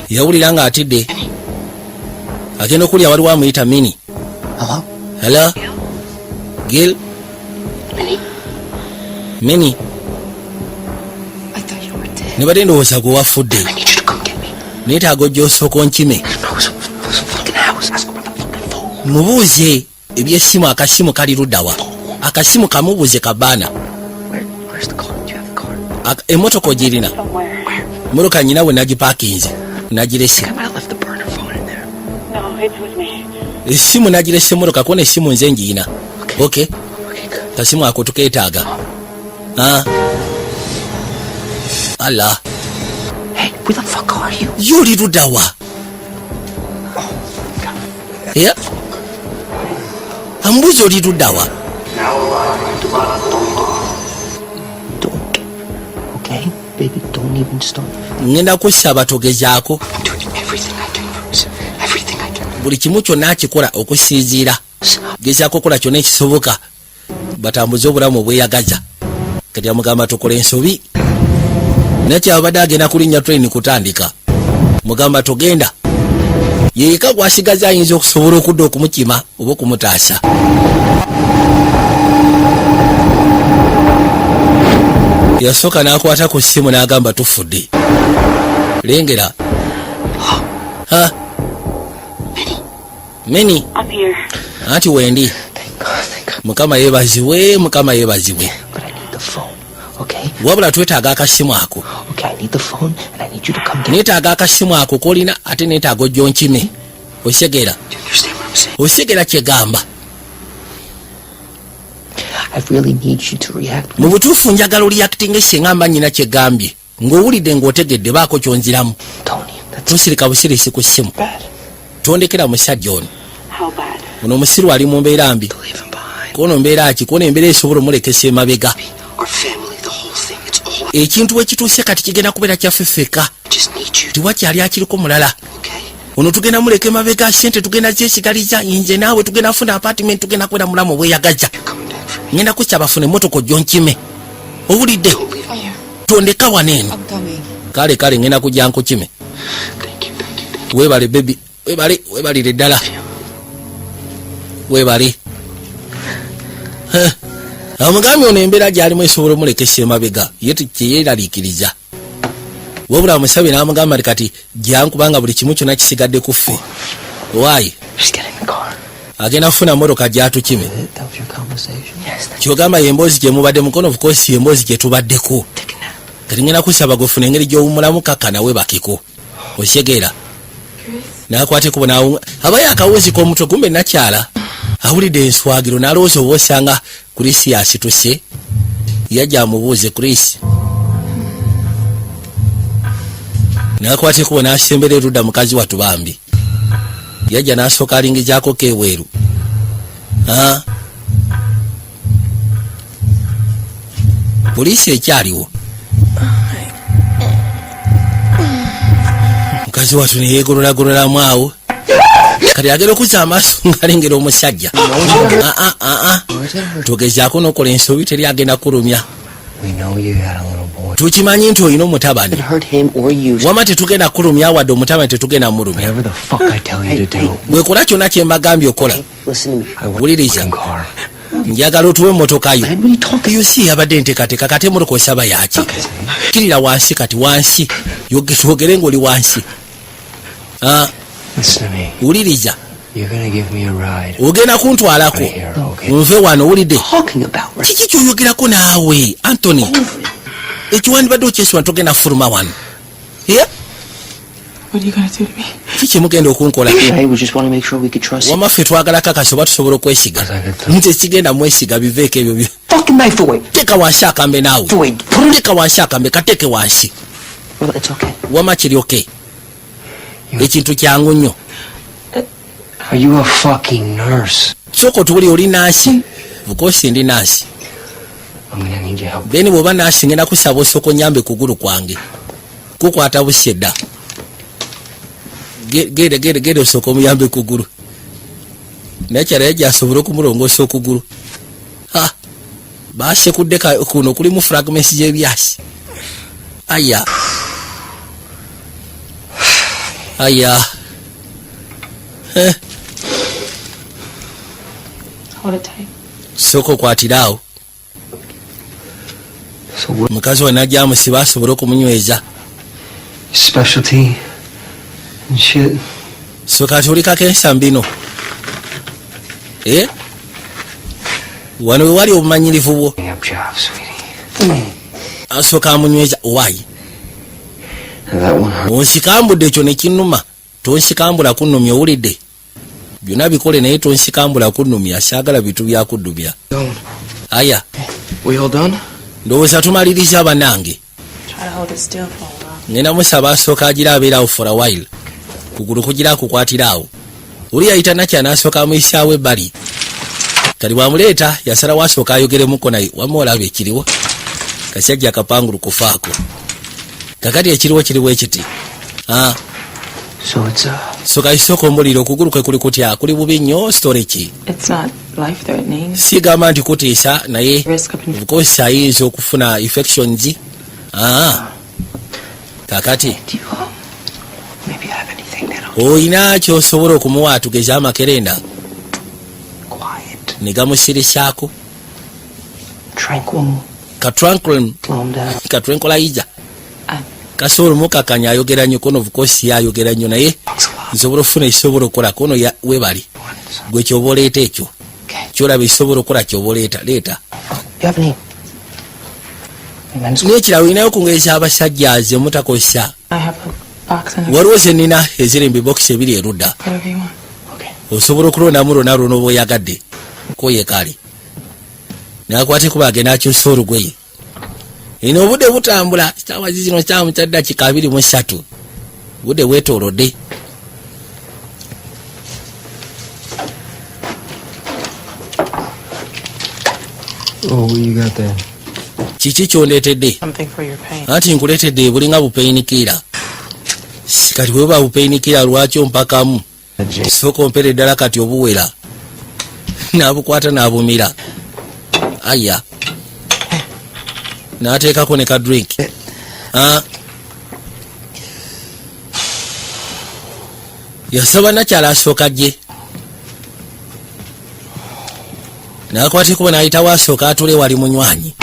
Yawulira nga atidde. Agenda okulya waliwo amuyita Mini. Hello? Hello? Gil? Mini? I thought you were dead. Ne badde ndowooza gwe wafudde. I need you to come get me. Neetaaga ojja osooka onkime. No, it's a fucking house. Ask about the fucking phone. Mubuuze eby'essimu akasimu kali luddawa. Akasimu kamubuuze kabaana. Where's the car? Do you have the car? Emmotoka ogirina. Mmotoka nyina we nagipaakinze. Nagirese. I might have left the burner phone in there. No, it's with me. Essimu nagirese emmotoka kuba essimu nze ngiina. Okay. Okay, good. Kasimu ako tukeetaaga. Allah. Hey, where the fuck are you? Yuli luddawa. Yeah. Ambuuza oli luddawa. Don't. Okay, baby, don't even start. Ngenda kussa batogezaako. I'm doing everything I can, Rose. Everything I can. Buli kimu kyonna akikola okusinziira. Gezaako kola kyonna ekisoboka batambuze obulamu obweyagaza. Kati amugamba tukola ensobi. Nakyabadde agenda kulinnya train kutandika. Mugamba togenda. Yeeka gwasigaza ayinza okusobola okudda okumukima oba okumutaasa. Yasooka n'akwata ku ssimu n'agamba tufudde. Lengera. Mini. Up here. Anti wendi. Thank God. Mukama yeebazibwe, Mukama yeebazibwe. But I need the phone, okay? Wabula twetaaga akasimu ako. Okay, I need the phone, and I need you to come get it. Neetaaga akasimu ako kolina ate neetaaga ojja onkime. Osegera. Do you understand what I'm saying? Osegera kyegamba. I really need you to react. Mu butuufu njagala oliyakitinga esseŋŋamba nnyina kyegambye. Ng'owulidde ng'otegedde baako kyonziramu. Tony, that's Tosirika busirisi ku ssimu. bad. Tondekera musajja ono. How bad? Ono omusiru ali mu mbeera mbi. To leave him behind. Kono mbeera ki? Kono embeera esobola omulekesa emabega. Our family, the whole thing, it's all. Ekintu ekituuse kati kigenda kubeera kyaffe ffeka. I just need you, Tiwakyali akiriko mulala. okay? Ono tugenda muleka emabega, ssente tugenda zesigaliza, nze naawe tugenda funa apartment, tugenda kwera mulamu obweyagaza. You're coming down for me. Ngenda kussa bafune emmotoka ojja onkime. Owulidde? Don't leave me. Tondeka waneeno. I'm coming. Kale ngenda kujja nkukime. Thank you. Weebale baby. Weebalire ddala. Weebale. Amugambi ono embeera gy'alimu esobola omulekesa emabega. Ye teyeeraliikiriza. Wabula amusabye n'amugamba kati gyankubanga buli kimu kyonna kisigadde ku ffe. Waayi. Just get in the car. Agenda kufuna mmotoka gy'atukime. That was your conversation? Yes, that's Kyogamba y'emboozi gye mubadde mukono bukosi y'emboozi gye tubaddeko. taking out. Kati ngenda kusaba gofuna engeri gy'owumulamu kaka nawe bakiko. Osegeera. N'akwata ekubo n'awunga. Abayo akawuzi k'omutwe gumbe nakyala. Awulidde enswagiro n'alowooza oba osanga Chris yasituse. Yajja amubuuze Chris. N'akwata ekubo n'asembera erudda mukazi watu bambi. Yajja n'asooka alingizaako keweeru. Poliisi ekyaliwo. Mukazi wattu ne yeegololagololamu awo. Kati agera okuzza amaaso ng'alengera omusajja. Togezaako n'okola ensobi teri agenda kulumya. Tukimanyi nti olina omutabani. Wama tetugenda kulumya wadde omutabani tetugenda mulumya. Bwekola kyonna kye mbagambye okola. Wuliriza. Njagala otuwe emmotoka yo. Eyo si yabadde nteekateeka kate emmotoka osaba yaki. Kirira wansi kati wansi. Twogere ng'oli wansi. Wuliriza. Ogenda kuntwalako. Nve wano wulidde. Kiki kyoyogerako naawe Anthony? Ekiwandibadde okyeswa togenda fuluma wano. What are you gonna do to me? Kiki mugenda okunkola? We just want to make sure we could trust you. Wamaffe twagala kakasi oba tusobola okwesiga. Nti ekigenda mwesiga biveeko ebyo byo. Fucking knife away. Teeka wansi akambe naawe. Teeka wansi akambe kateeke wansi. Well, it's okay. Wama kiri okay. Ekintu kyangu nnyo. Are you a fucking nurse? Soko tubuli oli naasi. Bukosi ndi naasi. I'm gonna need your help. Beni bwoba naasi ngenda kusaba osoko nyambe kugulu kwange. Kukwata busyedda. Gere osoko muyambe kugulu. Nakyala yajja asobole okumulongoosa okugulu. Baasekudde kuno kulimu fragments gy'ebyasi. Aya. Hold it tight. Soko kwatirawo. Mukazi we najja amusiba asobole okumunyweza. Specialty and shit. So kati olikako ensambi no. Wano we wali obumanyirivu bwo. Asooka amunyweza why? Onsikambudde ekyo ne kinnuma. Tonsikambula kunnumya owulidde. Byonna bikole naye tonsikambula kunnumya. Saagala bitu byakuddubya. Aya. We all done? Ndowooza tumaliriza bannange. Try to hold it still for a while. Ngenda musaba asooka agira abeerawo for a while. Kugulu kugira akukwatirawo. Oli yayita nakya n'asooka amuyisaawo ebbali. Kati bwamuleeta yasalawo asooka ayogeremuko naye wamma olaba ekiriwo. Kasajja akapangulu kufaako. Kakati ekiriwo kiriwo ekiti. So kaisoko mbuliro okugulu kwe kuli kutya kuli bubi nnyo story ki. It's not life threatening. Sigamba nti kutiisa naye of ayinza okufuna infections. Kakati oyina kyosobola okumuwa tugeza amakerenda ne gamusirisaako katranquilizer kasobola omukakanya ayogera nnyo kono of course ayogera nnyo naye nsobola okufuna ekisobola okukola kono webali gwe kyoba oleeta ekyo kyolaba ekisobola okukola kyoba oleeta leeta nekirawo olinayo okungeza abasajja ze mutakosa. Waliwo ze nnina eziri mubibokisi ebiri erudda. Osobola okulondamu lona lwona oba oyagadde koyekali nakwate kuba agenda akyusa olugoye. Eno obudde butambula kitaawazi zino kyamu kya dakika 23 budde bwetoolodde. Oh, what you got there? Kiki kyondeetedde? Something for your pain. Anti nkuleetedde bulinga bupainikira. Kati weba bupainikira lwaki ompakamu? Sooka ompere ddala kati obuwera. N'abukwata n'abumira. Aya. N'ateekako ne ka drink. Yasaba nakyala asooka gye. N'akwateko n'ayitawo asooka atule wali munywanyi.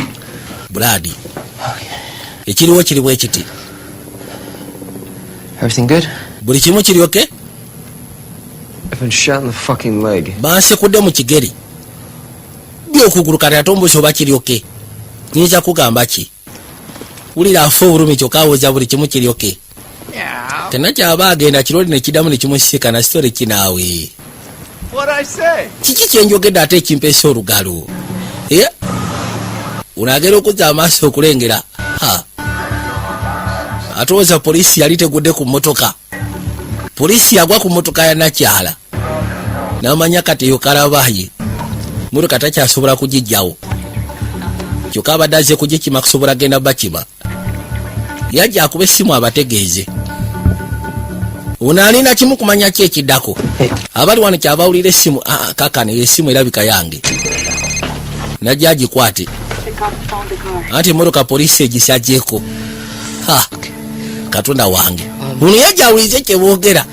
Brady. Ekiriwo kiri bwe kiti. Everything good? Buli kimu kiri okay? I've been shot in the fucking leg. Bansekudde mu kigeri. Byokugulu kati atomboza oba kiri okay. Nyinza kugamba ki? Wulira afa obulumi kyokka awooza buli kimu kiri okay. Tenakyaba agenda kiroli ne kiddamu ne kimusika na story kinaawe. Kiki kyenjogedde ate ekimpeesa olugalo? Unagera okuzza amaaso okulengera. Atooza poliisi yali tegudde ku mmotoka. Poliisi yagwa ku mmotoka ya nakyala. N'amanya kati yo kalabaye. Mmotoka takyasobola kugijjawo. kyokka abadde azze kugikima kusobola genda bakima. Yajja akuba essimu abategeeze. Ono alina kimu kumanya ki ekiddako. Abali wano kyabawulira essimu kakano essimu erabika yange. Najja agikwate. Ati emmotoka poliisi egisajjeko. Katonda wange. Ono yajja awulize kye boogera.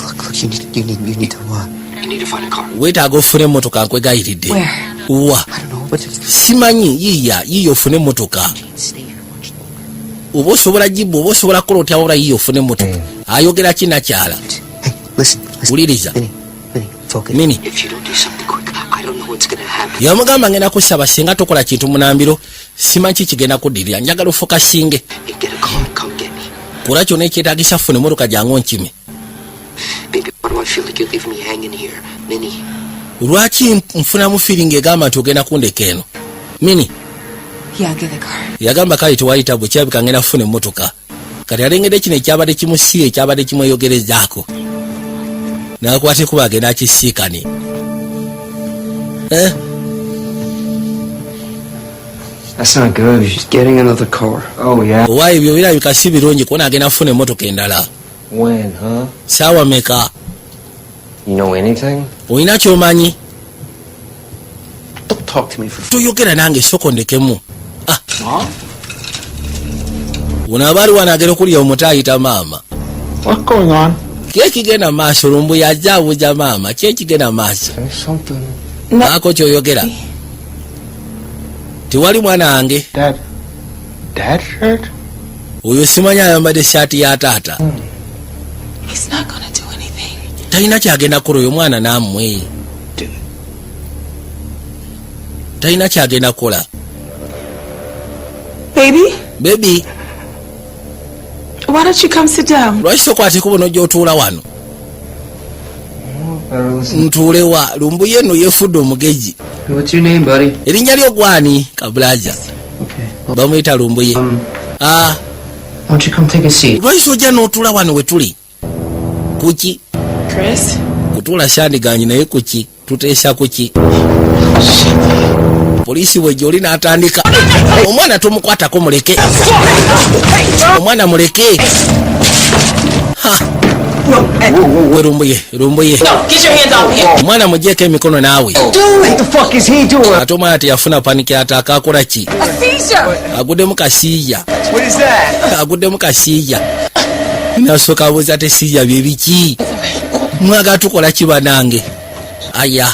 Look, you need to what? You need to find a car. Weetaaga ofune emmotoka nkwegayiridde. Where? Wa. I don't know, but Simanyi yiiya ofune emmotoka. Oba osobola jibba oba osobola kukola otya wabula yiiya ofune emmotoka. Ayogera kinakyala. Hey, listen. Wuliriza. Minnie, focus. Minnie. If you don't do something quick, I don't know what's gonna happen. Yamugamba ngenda kusaba singa tokola kintu munambiro simanyi kigenda kuddirira njagala ofokasinge. Hey, get a car, come get me. Kola kyonna ekyetaagisa funa emmotoka jangu nkime. Baby, why do I feel like you're leaving me hanging here? Minnie. Lwaki nfunamu feeling egamba nti ogenda kundeka eno? Minnie. Yeah, get the car. Yagamba kale tewayita bwe kirabika ngenda kufuna emmotoka. Kati alengedde kino ekyabadde kimusiba ekyabadde kimweyogerezaako. N'akwate kuba agenda akisiikane. That's not good. She's getting another car. Oh, yeah? Owa ebyo birabika si birungi kubona agenda kufuna emmotoka endala. When, huh? Saawa meka? You know anything? Olina ky'omanyi? Don't talk to me for... Toyogera nange soko ndekemu. Mom? Ono abaali wano agenda okulya omuto ayita maama. What's going on? Ki ekigenda maaso lumbu yajja abuuza maama ki ekigenda maaso? Say something. Ako kyoyogera. Tewali mwana wange. Dad shirt? Oyo simanyi ayambadde essaati ya taata. He's not gonna do anything. Talina kyagenda kukola oyo mwana nammwe. Talina kyagenda kukola. Baby. Why don't you come sit down? Lwaki tokwate kubo n'ogyotuula wano? Ntuule wa lumbu yenno yeefudde omugezi. What's your name, buddy? Erinnya lyo gwani kabulaja? Okay. Bamuyita lumbuye. Why don't you come take a seat? Lwaki ojja n'otuula wano we tuli? Kuki? Chris? Kutuula sandiganyi naye kuki? Tuteesa kuki? Poliisi bwejja oli n'atandika. Omwana tomukwatako muleke. Omwana muleke. We lumbuye. No, get your hands off him. Omwana mugyeeko emikono naawe. What the fuck is he doing? Ate omwana teyafuna paniki ataaka akola ki? Aguddemu kasiija. What is that? Aguddemu kasiija. Nasooka abuuza ate siija bye biki? Mwagala tukola ki banange? Aya.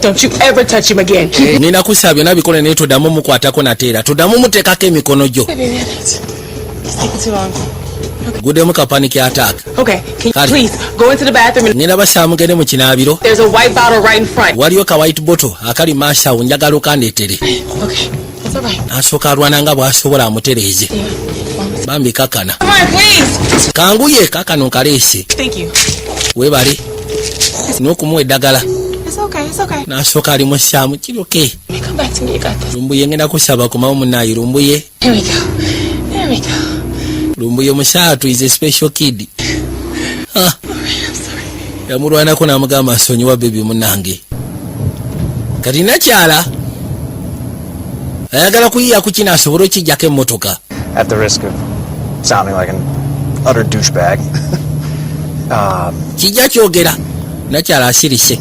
Don't you ever touch him again. Nina kusaba byonna bikole naye toddamu mukwatako nateera. Toddamu muteekako emikono gyo. It's taking too long. Guddemu kapaniki ataaka. Okay, can you Kale. please go into the bathroom and Ngenda basaba mugende mu kinaabiro. there's a white bottle right in front. Waliyo ka white bottle akali maaso awo njagala okandeetere. Okay, that's all right. Asooka alwana nga bw'asobola amutereeze. Bambi kakana. Come on, please. Kanguye kakano nkaleese. Thank you. Weebale. N'okumuwa eddagala. It's okay. N'asooka alimussaamu kiroke. Let me come back to me. You got this. Lumbuye ngenda kusaba kumawo munnaayi lumbuye. Here we go. Lumbuye musaatu is a special kid. I'm sorry. Yamulwanako n'amugamba nsonyiwa bebi munnange. Kati nakyala. Ayagala kuyiya ku kino asobole okijjako emmotoka. At the risk of sounding like an utter douchebag. Kijja kyogera. Nakyala asirise.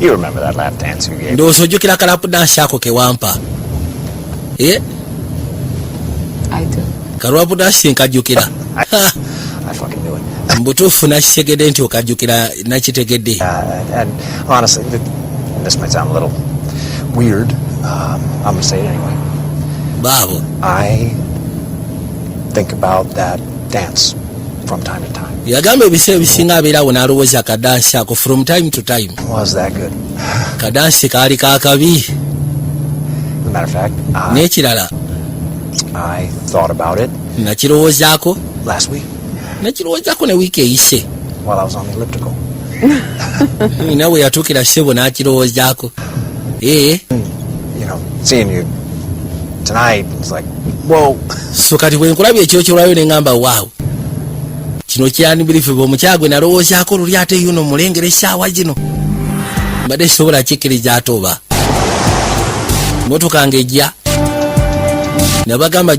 You remember that lap dance you gave? Ndowooza ojjukira kalapu dansi ako ke wampa. I do. Kalwapu dansi nkajjukira. I fucking knew it. Mbutuufu nakitegedde nti okajjukira nakitegedde. And honestly, this might sound a little weird. I'm gonna say it anyway. Baabo. I think about that dance from time to time. Yagamba ebiseera ebisinga abeera awo n'alowooza akadansi ako from time to time. Was that good? Kadansi kaali kaakabi. As a matter of fact, N'ekirala I thought about it nakirowoozaako. last week Nakirowoozaako ne wiiki eyise. while I was on the elliptical. Nawe yatuukira ssebo n'akirowoozaako. You know, seeing you tonight, it's like, whoa. So kati bwe nkulabye ekyokyolwayo ne ngamba waawo. Kino kyanibirifu omukyagwe nalowoozaako luli ate yuno mulengera essaawa zino. Mbadde sobola kikkiriza ate oba. motoka ngejja nabagamba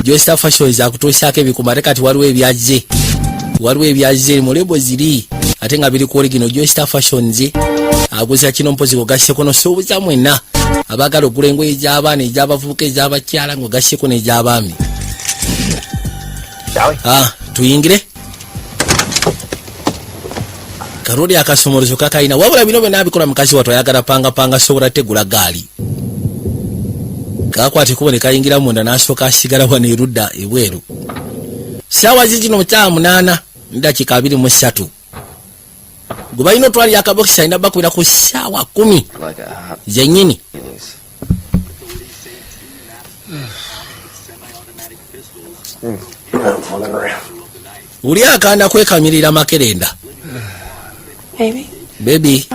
Joyster Fashions akutuusaako ebikumaate kati waliwo ebyaze mulebo ziri ate nga biri ku original Joyster Fashions aguza kino mpozi gogasseko nosuubuza mwenna abagala ogula engoye ez'abaana ez'abavubuka ez'abakyala ng'ogasseko n'egy'abaami. Tuyingire karodi akasomolozo kakaina wabula bino byonna abikola mukazi wattu ayagala panga sobola tegula gaali kakwate kubone kayingira munda n'asooka asigala wano erudda ebweru. Ssaawa zino 8 dakika 23 gwe balina otwali akabokisi alina bakubira ku ssaawa 10 zennyini. Uli akaanda kwekamirira makerenda. Baby.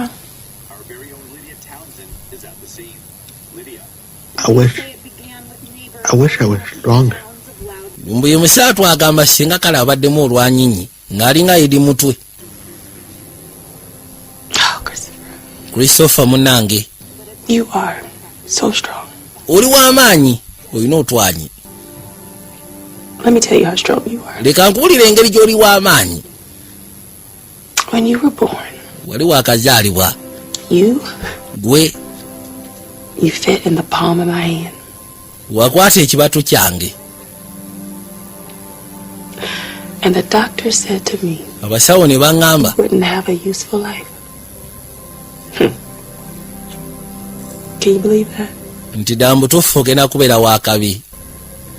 I wish I was stronger. Mbuye musatu agamba singa kale abaddemu olwanyinyi ng'alinga edi mutwe. Christopher munange. You are so strong. Oli w'amaanyi olina otwanyi. Let me tell you how strong you are. Leka nkuwulire engeri gy'oli w'amaanyi. When you were born, wali wakazaalibwa gwe you fit in the palm of my hand. wakwata ekibatu kyange. And the doctor said to me, abasawo ne baŋŋamba you wouldn't have a useful life. Can you believe that? nti dambu tufu ogenda kubeera wakabi.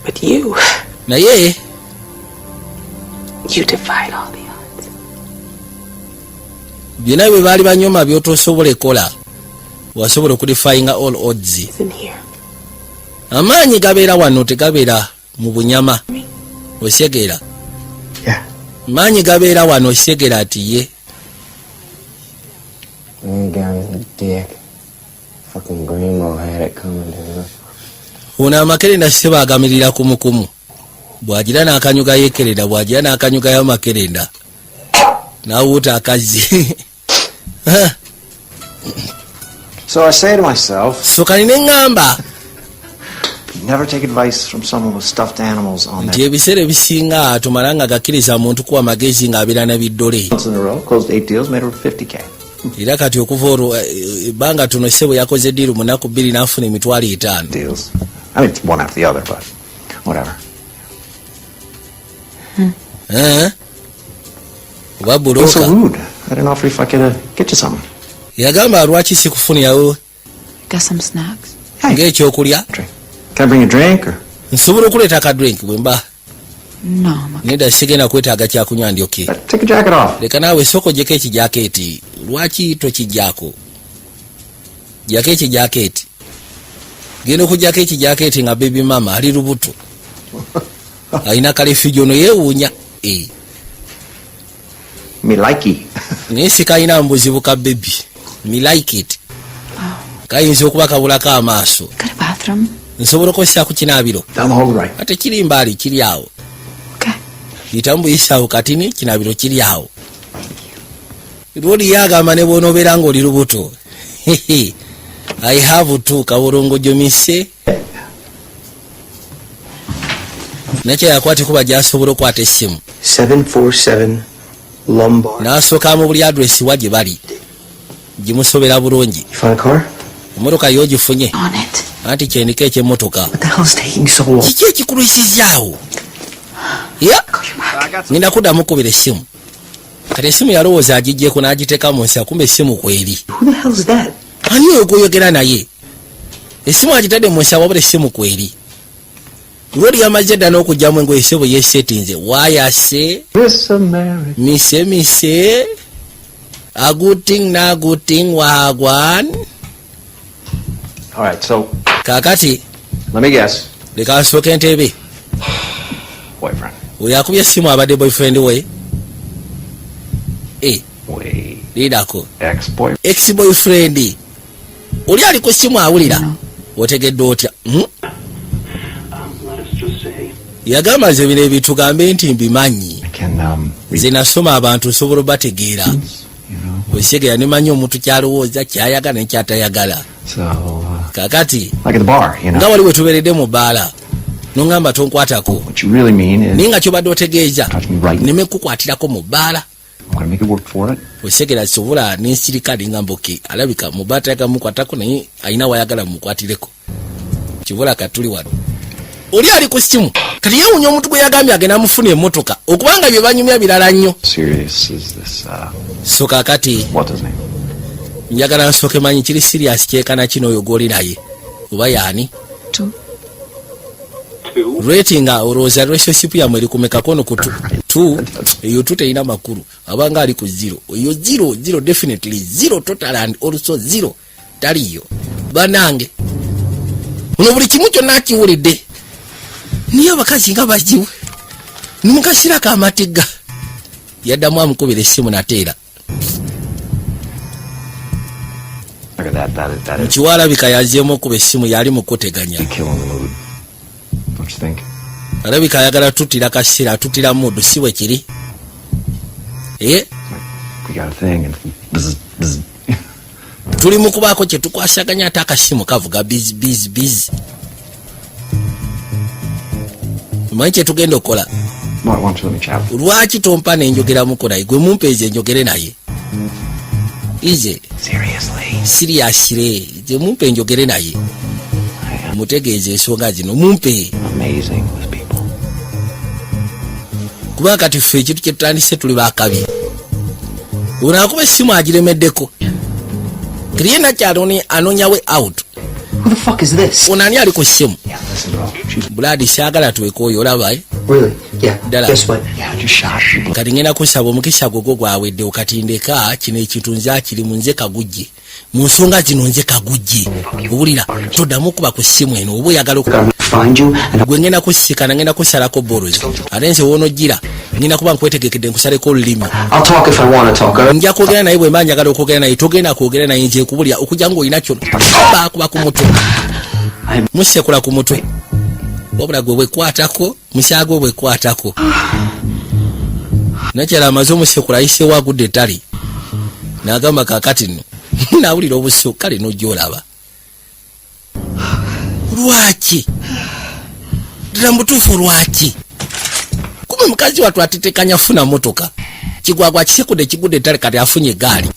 But you naye defied all the odds. byonna bye baali banyoma by'otosobola ekola wasobola okudifyinga all odds. amaanyi gabeera wano tegabeera mu bunyama osegera. maanyi gabeera wano osegera ati ye ono amakerenda seba agamirira kumukumu bwagira n'akanyuga yekerenda bwagira n'akanyuga y'amakerenda nawuuta akazi. So I say to myself, so kali ne ŋŋamba never take advice from someone with stuffed animals on nti ebiseera ebisinga tumala nga gakkiriza muntu kuwa magezi ng'abeera na biddole. in a row, closed 8 deals, made over 50K. era kati okuva olwo ebbanga tuno sebo yakoze diiru mu nnaku 2 n'afuna emitwalo 5. Deals. I mean, it's one after the other, but whatever. oba What's so bulooka rude? I didn't offer if I could get you something. yagamba lwaki sikufunirawo Got some snacks? ng'ekyokulya. Can I bring a drink or? nsobola okuleeta akadrink bwe mba No. nedda sigenda kwetaaga kyakunywa ndyoke. Take your jacket off. leka naawe sooka ogyeko ekijaketi. lwaki tokijjaako? gyako ekijaketi. genda okugyako ekijaketi nga baby mama ali lubuto alina kalefijo ono yeewuunya. Me likey. naye sikalina mbuzibu ka baby me like it. kayinza okuba kabulako amaaso. Got a bathroom? nsobola okukozesa ku kinaabiro Down the hall right. ate kiri mbaali kiri awo. Okay. yitambuyisaawo katini kinaabiro kiri awo. lwoli yagamba ne bw'onoobeera ng'oli lubuto. I have to kabolongojo mise. nakyo yakwate kuba gy'asobola okukwata essimu 747 Lombard. n'asooka mu buli adresi wa gye bali gimusobera bulungi. You find a car? emmotoka y'ogifunye On it. anti kyendiko eky'emmotoka. What the hell's taking so long? kiki ekikuluisizaawo? ngenda kuddamu kubira essimu. kati essimu yalowooza agiggyeko n'agiteeka mu nsi akumba essimu kweri. Who the hell's that? ani oyo gw'oyogera naye? essimu agitadde mu nsi wabula essimu kweri. lwoli yamaze dda n'okugyamu engoye ssebo yesetinze wayase Miss America. mise aguting naguting wagwan. All right, so kaakati let me guess. leka nsooke entebe. Boyfriend. oyo akubye essimu abadde boyfriend we. Wait. liidako Ex-boyfriend. ex boyfriend. oli ali ku ssimu awulira. otegedde otya? Let us just say yagamba nze bino ebitugambe nti mbimanyi. I can nze nasoma abantu nsobola obategeera. you know. osegera nemanyi omuntu kyalowooza kyayagala nekyatayagala. So kakati like at the bar, you nga know. wali wetuberedde mu bbaala nongamba tonkwatako What you really mean is, naye nga kyobadde otegeeza touch me right. nemekukwatirako mu bbaala I'm gonna make it work for it. osegera sobola nensirikali nga mboke alabika mu bbaata yagamukwatako naye alina wayagala mukwatireko kibola katuli wano oli ali ku simu kati yewunya omuntu gwe yagambye agenda amufuna emmotoka okubanga bye banyumya birala nnyo Serious is this, so kakati what's his name? njagala nsooke manyi kiri sirias kyekana kino oyo gwoli naye oba yaani ratinga olowooza relationship yamwe eri kumekako no ku 2 eyo 2 terina makulu abanga ali ku 0 eyo 0 definitely 0 total and also 0 taliyo banange uno buli kimu kyonna akiwulidde niyo abakazi nga bakiwe nimukasirako amatega yaddamu amukubira essimu nateera Look at that is mukiwalabika yazeemu okuba essimu yali mukuteganya killing the mood. Don't you think? alabika ayagala tutira kaseera atutira mudu si bwe kiri We got a thing, and bzz. tuli mu kubaako kye tukwasaganya ate akasimu kavuga bizi manyi kye tugenda okukola Why don't you let me chat? lwaki tompa nenjogera mukola gwe mumpeeze enjogere naye ize Seriously? siriyasire gye mumpe enjogere naye mutegeeze ensonga zino mumpe Amazing with people. kuba kati ffe ekintu kye tutandise tuli bakabi onaakuba essimu agiremeddeko kiriye nakyaloni anonyawe out Who the fuck is this? onani ali ku ssimu Yeah, listen, bro. She's buladi syagala twekooyo olaba Really? Yeah. Dala. Guess what? yeah, just shot people. kati ngenda kusaba omukisa gwo gwawedde okatindeka kino ekintu nze akiri mu nze kagujje mu nsonga zino nze kagujje owulira toddamu okuba ku ssimu eno oba oyagala Gotta find you and gwe ngenda kusikana ngenda kusalako borozi ate nze woonojjira ngenda kuba nkwetegekedde nkusaleko olulimi I'll talk if I want to talk. nja kwogera naye bwe mba njagala okwogera naye togenda kwogera naye nje kubulya okujja ng'olina kyo bakuba ku mutwe musekula ku mutwe wabula gwe bwekwatako musyago bwekwatako nakyala amaze omusekula ayiseewo agudde ettale n'agamba kaakati nno nawulira obuso kale n'ojyolaba lwaki ddala mutuufu lwaki kuba mukazi wattu atitekanya funa motoka kigwagwa kisekudde kigudde ettale kati afunye egaali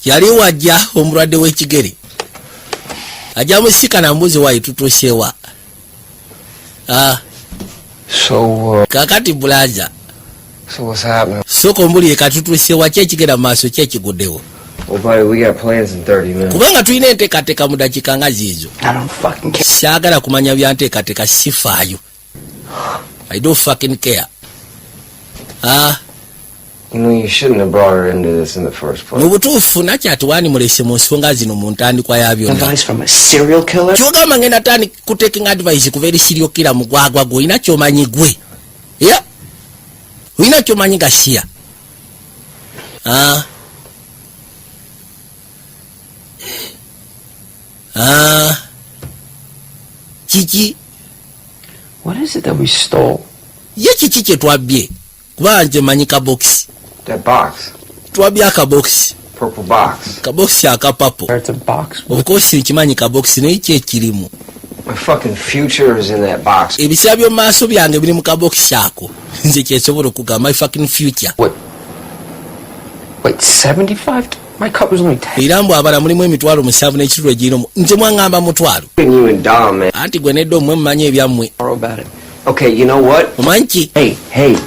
yali wajja omulwadde w'ekigere ajja musikana mbuzi wayi tutuusewa kakati bulaza So what's happening? soko mbuli ekatutuusewa kyekigera mu maaso kyekiguddewo Well, buddy, we got plans in 30 minutes. kubanga tulina enteekateeka mu dakiika nga ziizo I don't fucking care. saagala kumanya bya nteekateeka sifaayo I don't fucking care You know, you shouldn't have brought her into this in the first place. mu butuufu nakyatuwaani mulese mu nsonga zino mu ntandikwa ya byonna Advice from a serial killer? kyogamba ngenda tani kuteking advice kuva eri siriokira mugwagwa gwe olina kyomanyi gwe ya olina kyomanyi gasiya kiki What is it that we stole? ye kiki kye twabbye kubanga nze manyi kabokisi That box. twabbye akabokisi Purple box. kabokisi akapapo It's a box. of course nkimanyi kabokisi naye kyekirimu My fucking future is in that box. ebisira by'omu maaso byange biri mu kabokisi ako nze kyesobola okugamba my fucking future Wait, 75? My cup was only 10. era mbu abala mulimu emitwalo 7 n'ekitundu egirimu nze mwaŋŋamba mutwalo You and Dom, man. anti gwe nedda omwe mumanyi ebyammwe Tomorrow about it. Okay, you know what? omanyi ki Hey,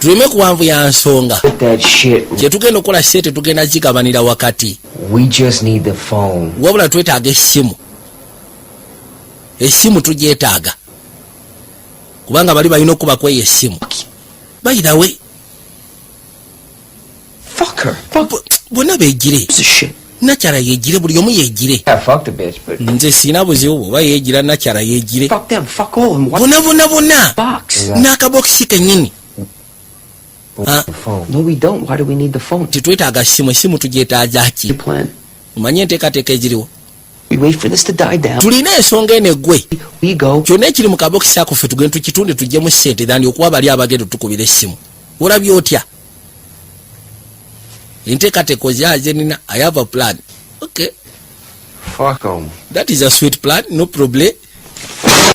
tuleme kuwanvu ya nsonga put that shit. kye tugenda okukola se tetugenda zigabanira wakati We just need the phone. wabula twetaaga essimu tugyetaaga kubanga bali balina okuba kweyo essimu bayirawe Fuck her. bonna beegire Piece of shit. nakyala yeegire buli omu yeegire I fucked the bitch, but nze siina buzibu bwoba yeegira nakyala yeegire Fuck them. Fuck all. And what bonna box? n'akabokisi kennyini the phone. No, we don't. Why do we need the phone? tetwetaaga essimu tugyetaagaki Your plan. omanyi enteekateeka eziriwo We wait for this to die down. tulina ensonga eno eggwe We go. kyonna ekiri mu kabokisi ako ffe tugenda tukitunde tuggyemu ssente thani okuba bali abagenda tukubira essimu olabye otya enteekateeka ozyaze nina I have a plan okay fuck them. That is a sweet plan, no problem.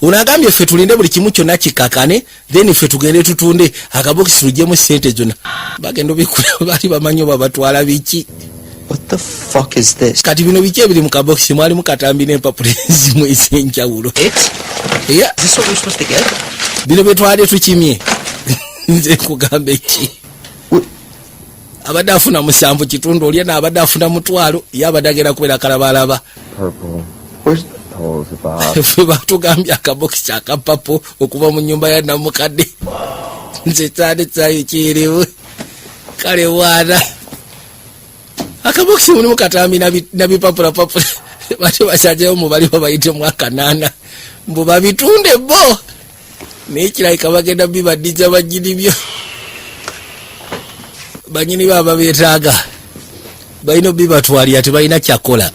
Unagambye ffe tulinde buli kimu kyonna kikakane, then ffe tugende tutunde akabokisi tujjemu ssente zonna. Bagenda bikula bali bamanyi oba batwala biki. What the fuck is this? Kati bino biki ebiri mu kabokisi mwalimu katambi n'empapula ezimu ez'enjawulo. Yeah. Is this what we're supposed to get? Bino betwale tukimye. Nze kugamba eki. Abadde afuna musanvu kitundu olya n'abadde afuna mutwalo ye abadde agenda kubeera kalabalaba. Purple. Where's the holes about? Ffe batugambye akabokisi akapapo okuva mu nnyumba ya namukadde. Nze kyali kyayo kiriwe. Kale wana. Akabokisi mulimu katambi na bipapula. Bate basajjayo mubali babayitemu akanana. Mbu babitunde bo. N'ekirayika bagenda bibaddiza bajjini byo. Banyini baba beetaaga. Balina bibatwalira tebalina kyakola.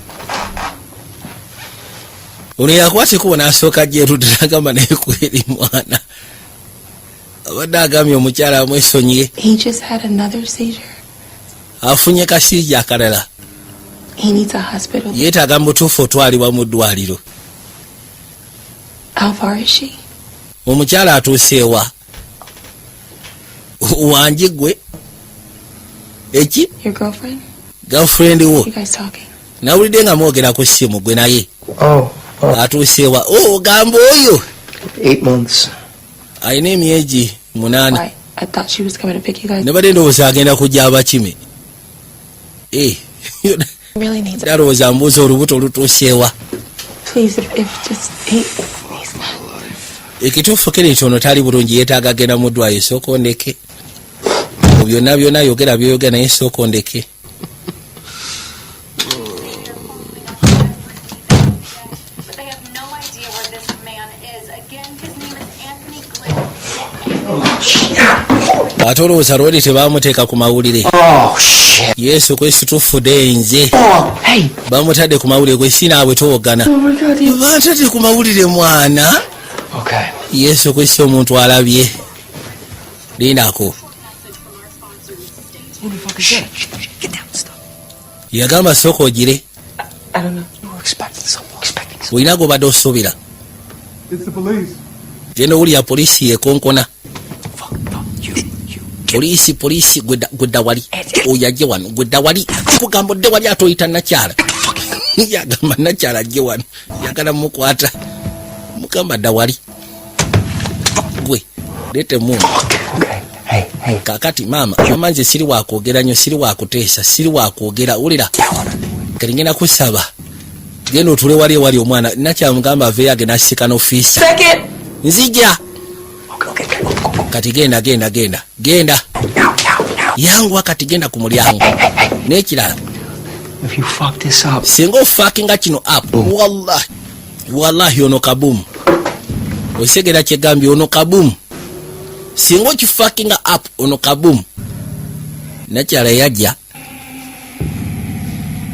Ono yakwate kubona asooka gyeru agamba naye kweri mwana. Abadde agambye omukyala amwesonyiye. He just had another seizure. Afunye kasiija akalala. He needs a hospital. Yeetaaga mutuufu otwalibwa mu ddwaliro. How far is she? Omukyala atuuseewa. Wangi gwe. Eki? Your girlfriend? Girlfriend wo. You guys talking? Nawulidde nga mwogera ku ssimu gwe naye. Atuuseewa. Gamba oyo. 8 months. Alina emyezi 8. Why? I thought she was coming to pick you guys. Nebadde ndowooza agenda kujja abakime. Really needs it. Ndalowooza mbuuza olubuto olutuuseewa. Please, if just he's Ekituufu kiri kitono tali bulungi yeetaaga agenda mu ddwaliro sooka ondeke. Mu byonna yogera by'oyogera naye sooka ondeke. They have no idea where this man is. Again, his name is Anthony Glynn. Ate olowooza lwoli tebaamuteeka ku mawulire. Yesu Kristo tufudde nze. Bamutadde ku mawulire gwe sinaabwe towoggana. Bantadde ku mawulire mwana. Okay. Yesu Kristo omuntu alabye. Lindako. Who the fuck is that? Get down, stop. Yagamba sooka ogire. I don't know. You were expecting something. Olina gw'obadde osuubira. It's the police. Genda owulira poliisi yekonkona. Fuck, Poliisi gwedda wali. Oyo ajje wano gwedda wali. Kugamba odde wali ate oyita nakyala. Yagamba nakyala ajje wano. Yagala mukwata. Mugamba dda wali. Gwe. Leete mungu. Hey. Kakati mama nze siri wakwogera nnyo, siri wakuteesa, siri wakwogera. Wulira. Kati ngenda kusaba. Genda otule wali omwana. Nakyamugamba aveeyo agenda asika n'ofiisi. Nzija. Kati genda. Yangu kati genda ku mulyango. N'ekirala. If you fuck this up. Singa ofuckinga kino up. Wallahi ono kabumu. Osegera kyegambye ono kabumu. Singa okifuckinga up ono kabumu. Nakyala yajja.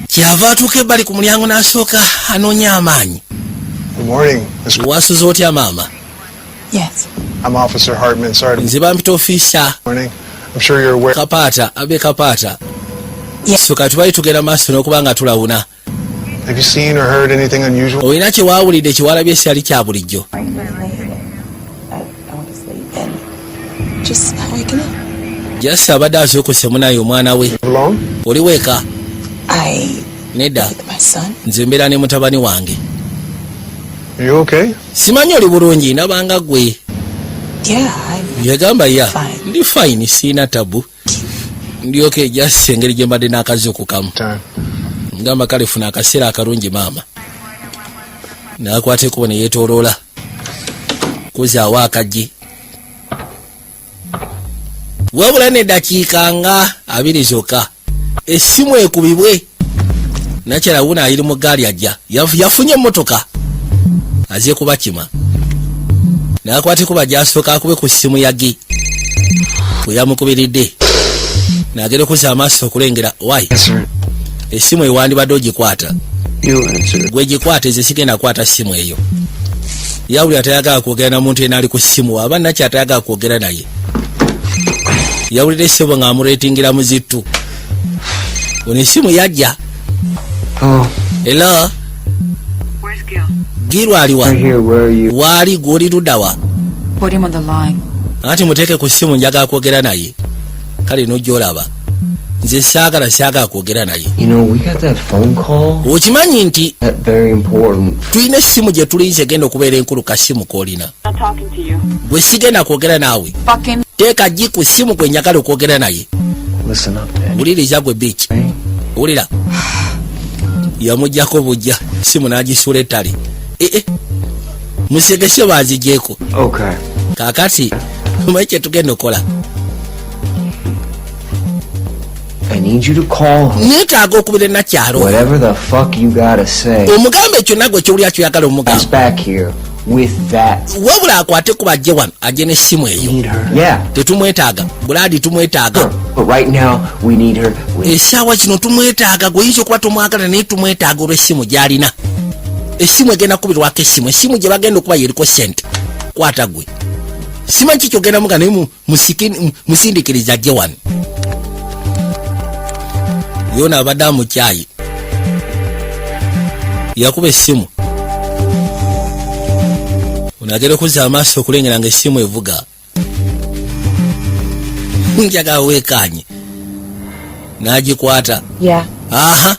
Kyava atuuka ebbali ku mulyango n'asooka anoonya amaanyi. Good morning. Wasuza otya maama? Yes. I'm Officer Hartman. Sorry. Nze bampita ofiisa. Morning. I'm sure you're aware. Kapaata. Yes. So kati bali tugenda maaso n'okuba nga tulawuna. Have you seen or heard anything unusual? Olina kye waawulidde kyewalabye siyali kya bulijjo. I want to sleep and just waking up. Just abadde azuukuse munaye omwana we. Alone? Oli weeka? Nedda. With my son. Nze mbeera ne mutabani wange. Are you okay? Simanyi oli bulungi nabanga gwe. Yeah, Yagamba ya. Fine. Ndi fine siina tabu. Ndi okay just engeri gye mbadde n'akazuuku kamu. Ngamba kale funa akaseera akalungi maama. N'akwata ekkubo ne yeetooloola. Kuzaawo akaggi. Wabula n'eddakiika nga 2 zokka. Essimu ekubibwe. Nakyala wuna ayiri mu ggaali ajja. Yafunye emmotoka. Azze kubakima. N'akwata ekkuba gy'asooka akube ku ssimu yagi. Bwe yamukubiridde. N'agera okuzza amaaso okulengera. Why? Essimu ewandibadde ogikwata. Gwe gikwata eze sigenda kwata ssimu eyo. Yawulira tayagala kwogera na muntu enaali ku ssimu aba nakyo atayagala kwogera naye. Yawulira essebo ng'amureetingira muzittu. Ono essimu yajja. Hello? Girwa aliwa. Right here, where are you? Wali goli ludawa. Put him on the line. Ati muteke ku simu njaga kwogera naye. Kale nojolaba. Nze saagala kwogera naye. You know, we got that phone call. Okimanyi nti That very important. tulina essimu gye tuliyize genda okubeera enkulu kasimu koolina. Gwe sigenda kwogera naawe. Fucking. Teeka gi ku simu gwe njagala okwogera naye. Listen up, Dad. Wuliriza gwe biiki. Wulira. Yamugyako bujja. Simu n'agisuula ettale. Musegese bazigyeko. Okay. Kaakati omanyi kye tugenda okola. I need you to call him. Neetaaga okubira nakyalo. Whatever the fuck you gotta say. Omugambe kyonna gwe kyowulira kyoyagala He's omugamba. back here with that. Wabula akwate ku bajje wano ajje n'essimu eyo. Need her. Yeah. Tetumwetaaga. Bulaadi tumwetaaga. But right now, we need her. Essaawa kino tumwetaaga. Gweyinza okuba tomwagala naye tumwetaaga olw'essimu gy'alina. Essimu egenda kubirwako essimu. Essimu gye bagenda okuba yeriko ssente. Kwata gwe. Simanyi ki kyogenda muga naye musindikiriza ajje wano. Yona abadde amukyayi. Yakuba essimu. Onagera okuzza amaaso okulengera nga essimu evuga. Njagala weekaanye. N'agikwata. Yeah. Aha.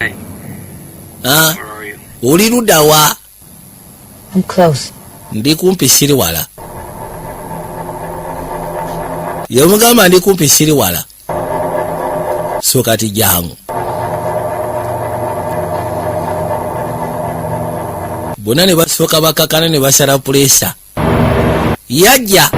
Ah. Oli ludda wa? I'm close. Ndi kumpi siri wala. Yamugamba ndi kumpi siri wala. So kati jangu. Bonna ne basooka bakakana ne basala pulesa. Yajja.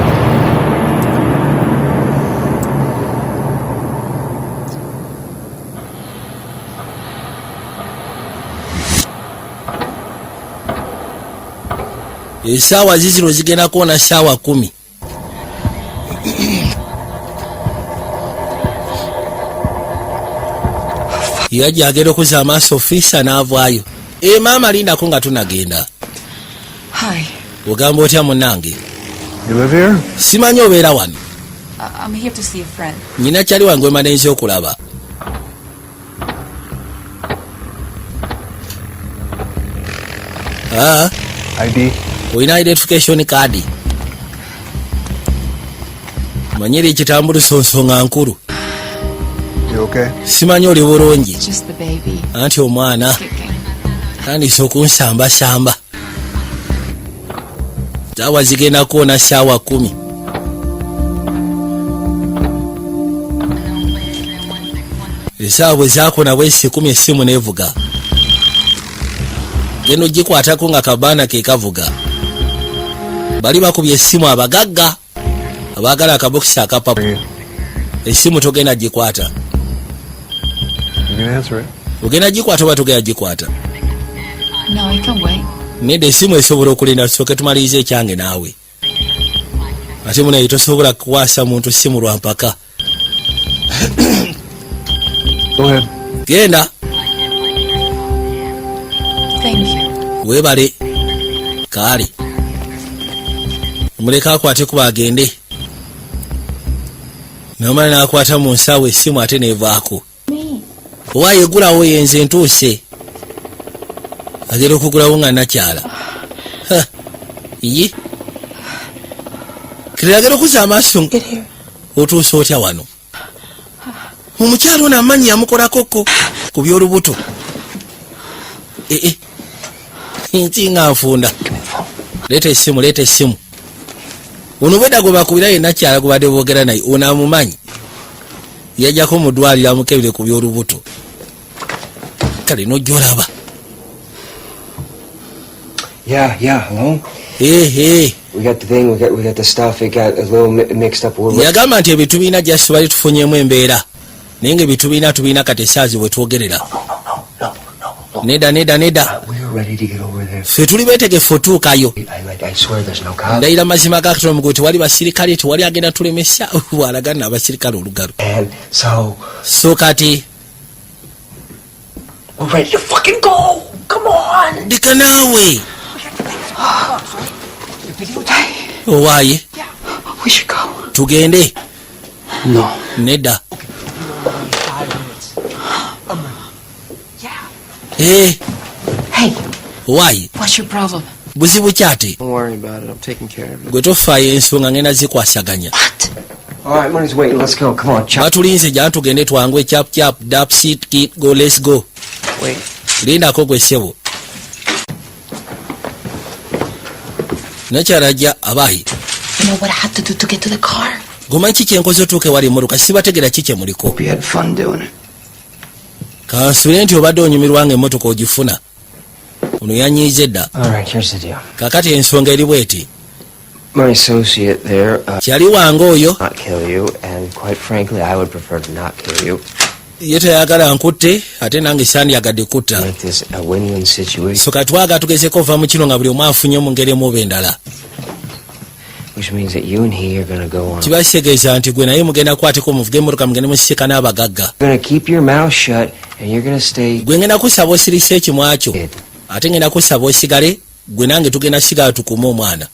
Essaawa ziziro zigenda kuwona ssaawa 10. Yajja agenda okuzza amaaso ofiisa n'avaayo. Maama lindako nga tunagenda. Hi. Ogamba otya munnange? You live here? Simanyi obeera wano. I'm here to see a friend. Nyina kyali wange wemanenze okulaba. ID? Olina identification card. Manyiri ekitambuliso nsonga nkulu. You okay? Simanyi oli bulungi. Just the baby. Anti omwana. Kicking. Tandise okunsambasamba. Ssaawa zigenda kuwona ssaawa 10. Essaawa bwe zaakona bwesi 10 essimu neevuga. Genda ogikwatako nga kabaana ke kavuga. Bali bakubye essimu abagagga abaagala akabokisi akapapu. Essimu togenda gikwata. You can answer it. Ogenda gikwata oba togenda gikwata? No, I can wait. Nedda essimu esobola okulinda tusooke tumaliriza ekyange naawe. Ate munaye tosobola kuwaasa muntu ssimu lwa mpaka. Go ahead. Genda. Thank you. Weebale. Kaali. Omuleka akwate kuba agende. Namala n'akwata mu nsaawo essimu ate neevaako. Owaayo egulawo yenze ntuuse. Agenda okugulawo nga nakyala. Iye. Kiragera okuzza amaaso. Get here. Otuuse otya wano? Omukyalo ono amanyi yamukolakoko ku by'olubuto. Nti nga nfunda. Leeta essimu, leeta essimu. Ono bwedda gwe bakubira yenna kyala gwe badde boogera naye ono amumanyi. Yajjako mu ddwaliro amukebere ku by'olubuto. Kale n'ojjolaba. Yeah, hello? We got the thing, we got the stuff, it got a little mixed up. Yagamba nti ebintu biina gyasi bali tufunyeemu embeera. Naye ng'ebintu tubiina kati essaazi bwe twogerera. Nedda. We are ready to get over there. Ffe tuli beetegefu otuukayo. I swear there's no cop. Ndayira mazima ga Katonda mugwe tewali basirikale, tewali agenda tulemesa. Bw'alagana abasirikale olugalo. And So kati we're ready to fucking go! Come on! ndika naawe. Owaaye. We should go. Tugende. No. Nedda. Hey, Owaaye. what's your problem? buzibu kyate Don't worry about it. I'm taking care of it. gwe tofaayo ensonga ngenda zikwasaganya. All right, money's waiting. Let's go. Come on, chop. Batulinze jana tugende twangwe chap chap dap sit kit go let's go. Wait. Lindako gwe ssebo. Nakyalaja abayi. You know what I had to do to get to the car? Gomanyi kiki enkoze otuuke wali emmotoka sibategera kiki emuliko. Hope you had fun doing it. Kansule nti obadde onyumirwa ng'emmotoka ogifuna. Ono yanyiize dda. All right, here's the deal. Kakati ensonga eri bweti. My associate there Kyali wange oyo not kill you, and quite frankly, I would prefer to not kill you. ye tayagala nkutte ate nange sandyagadde kutta. Make this a win-win situation, So katwaga tugezeko ova mu kino nga buli omu afunye mu ngeri emu oba endala. which means that you and he are going to go on. Kiba kitegeeza nti gwe naye mugenda kukwateko muvuge emmotoka mugende musisiika n'abagagga. You're going to keep your mouth shut, and you're going to stay. Gwe ngenda kusaba osirise ekimwa kyo Kid. ate ngenda kusaba osigale gwe nange tugenda sigala tukume omwana.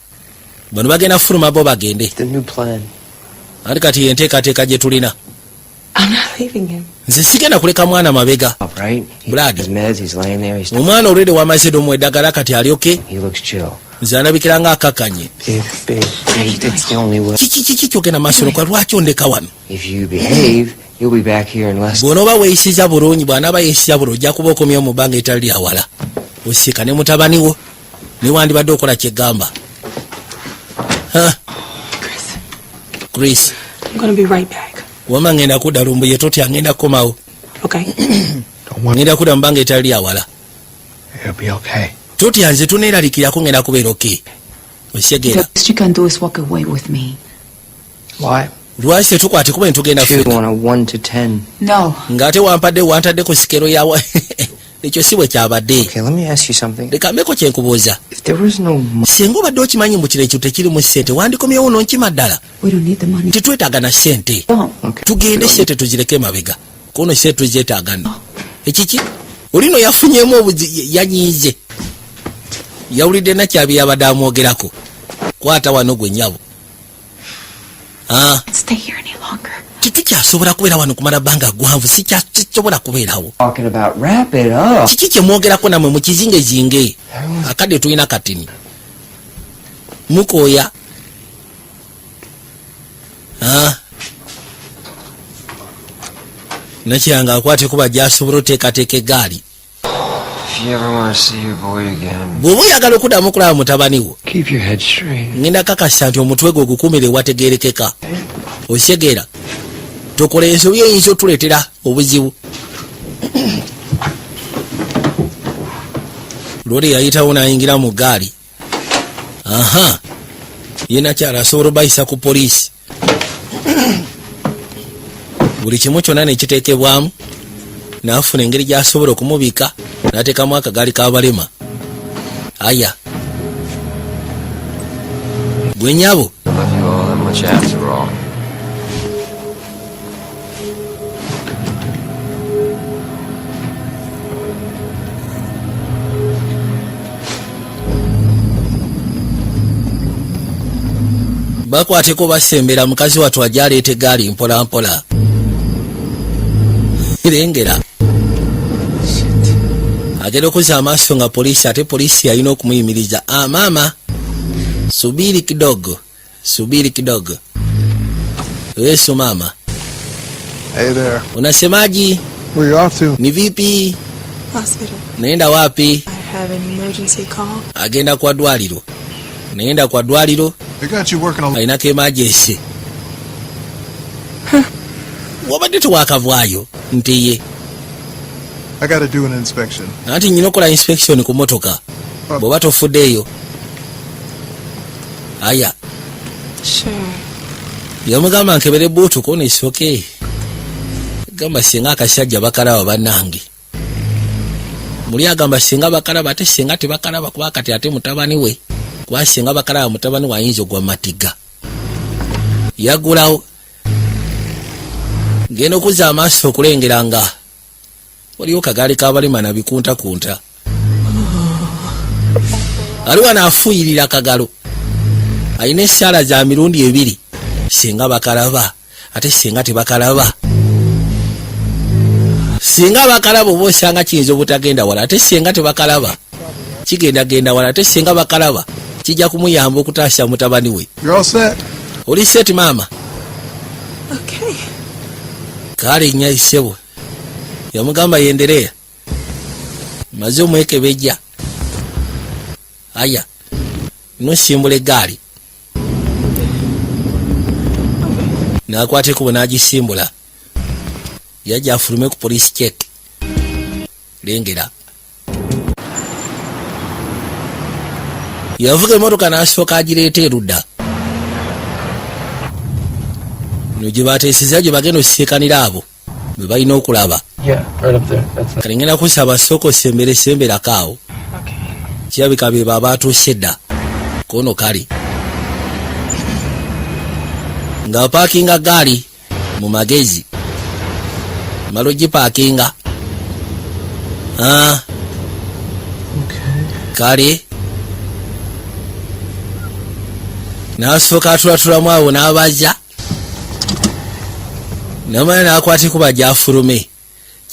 Bano bagenda fuluma bo bagende. The new plan. Ate kati yenteekateeka gye tulina. I'm not leaving him. Nze sigenda kuleka mwana mabega. Up, right? Brad. His meds, he's laying there. Omwana olwedde wamaze domu eddagala kati alyoke. He looks chill. Nze alabikira ng'akakanye. Babe, it's the only way. Kiki kyogenda maaso nokuba lwaki ondeka wano. If you behave, you'll be back here in less. Bw'onooba weeyisiza bulungi bw'anaaba yeeyisiza bulungi ojja kuba okomyewo mu bbanga etali awala. Osika ne mutabani wo ne wandibadde okola kyeggamba. Chris. I'm gonna be right back. Wama ngenda kudda lumbuye totya ngenda kukomawo. Okay? Don't worry. Ngenda kudda mu bbanga etali awala. It'll be okay. Totya nze tuneeralikirako ngenda kubeera oke. The Osegeera. best you can do is walk away with me. Why? Lwaki tetukwate kuba ntugenda Two ffeka. on a 1 to 10. No. Ng'ate wampadde wantadde ku sikero yawa. Ekyo si bwe kyabadde. Okay, let me ask you something. Leka mbeko kye nkubuuza. If there was no money, Singa obadde okimanyi mbu kino ekyo tekirimu ssente wandikomyewo n'onkima ddala. We don't need the money. Nti twetaaga na ssente. Don't. okay. Tugende ssente tuzireke mabega. Kono ssente tuzeetaagana. Ekiki? Olino yafunyeemu yanyiize. Yawulidde nakyabi yabadde amwogerako. Kwata wano gwe nnyabo. Can't stay here any longer. Kiki kyasobola kubeera wano kumala bbanga ggwanvu sikyasobola kubeerawo. Talking about wrap it up. Kiki kye mwogerako nammwe mu kizingezinge. Akadde tulina katini. Mukooya. Nakyanga akwate kuba gy'asobola oteekateeka eggaali. If you ever want to see your boy again, Bw'oba oyagala okuddamu okulaba mutabani wo. keep your head straight. Ngenda kakasa nti omutwe gwe ogukumire wategeerekeka. Osegeera. Tokola ensobi eyinza otuleetera obuzibu. Lori yayitawo n'ayingira mu ggaali. Ye nakyala asobola obayisa ku poliisi. Buli kimu kyonna ne kiteekebwamu. N'afuna engeri gy'asobola okumubika n'ateekamu akagaali k'abalema. Aya. Gwe nnyabo. Love you all that much after all. Bakwateko basembera mukazi wattu ajja aleeta eggaali mpola mpola. Lengera. Agenda okuzza amaaso nga poliisi ate poliisi yalina okumuyimiriza. Maama. Subiri kidogo. Subiri kidogo. Yesu mama. Hey there. Unasemaji? Where you off to? Ni vipi? Hospital. Naenda wapi? I have an emergency call. Agenda kwa ddwaliro. Naenda kwa ddwaliro. They got you working on. Ainako emergency. Wabadde tewakavaayo nti ye. I gotta do an inspection. Anti nyina okola inspection ku motoka. Bw'oba tofuddeeyo. Aya. Sure. Yamugamba nkebere bbuutu kono isoke. Gamba singa akasajja bakalaba bannange. Muli agamba singa bakalaba ate singa tebakalaba kuba kati ate mutabani we. Kuba singa bakalaba mutabani we ayinza ogwa matiga. Yagulawo. Genda okuzza amaaso okulengera nga waliwo kagaali k'abalema na bikuntakunta. Aliwo anaafuuyirira akagalo. Alina essaala za mirundi ebiri. Singa bakalaba ate singa tebakalaba. Singa bakalaba oba osanga kiyinza obutagenda wala ate singa tebakalaba kigenda wala ate singa bakalaba kijja kumuyamba okutaasya mutabani we. You're all set? Oli set mama? Okay. Kale nya isebo. Yamugamba yendelea. Maze omwekebejja. Aya. Nosimbule gali. Nakwate kubo nagisimbula. Yaja afulume ku police check. Lengera. Yavuga emotoka n'asooka agireeta erudda. Nogye bateeseza gye bagenda osisiikanira abo bwe balina okulaba. Kalengera kusaba soko semberako awo. Kirabika be baba atuuse edda. Kono kali. Nga paakinga gaali mu magezi. Malo gipaakinga. Kale. N'asooka atulatulamu awo n'abaza. Namanya n'akwata kuba gy'afulume.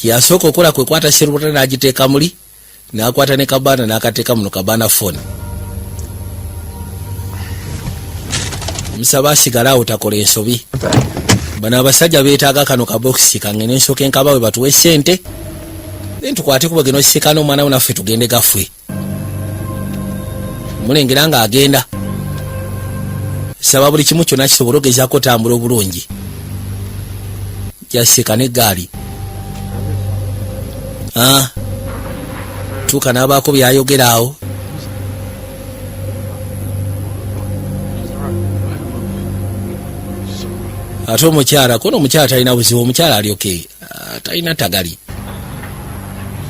Kyasooka okola kwe kwata serubuta n'agiteeka muli. N'akwata ne kabana n'akateeka muno kabana phone. Musaba asigala awo takola ensobi. Bano abasajja beetaaga kano kabokisi kangene ensooka enkaba we batuwe ssente. Then tukwate kuba geno sisikana omwana we naffe tugende gaffe. Mulengera nga agenda. Saba buli kimu kyonna kisobola ogezaako tambula obulungi. Jasika ne gaali. Tuuka n'abaako byayogera awo. Ate omukyala, kono omukyala talina buzibu, omukyala alyoke. Talina tagali.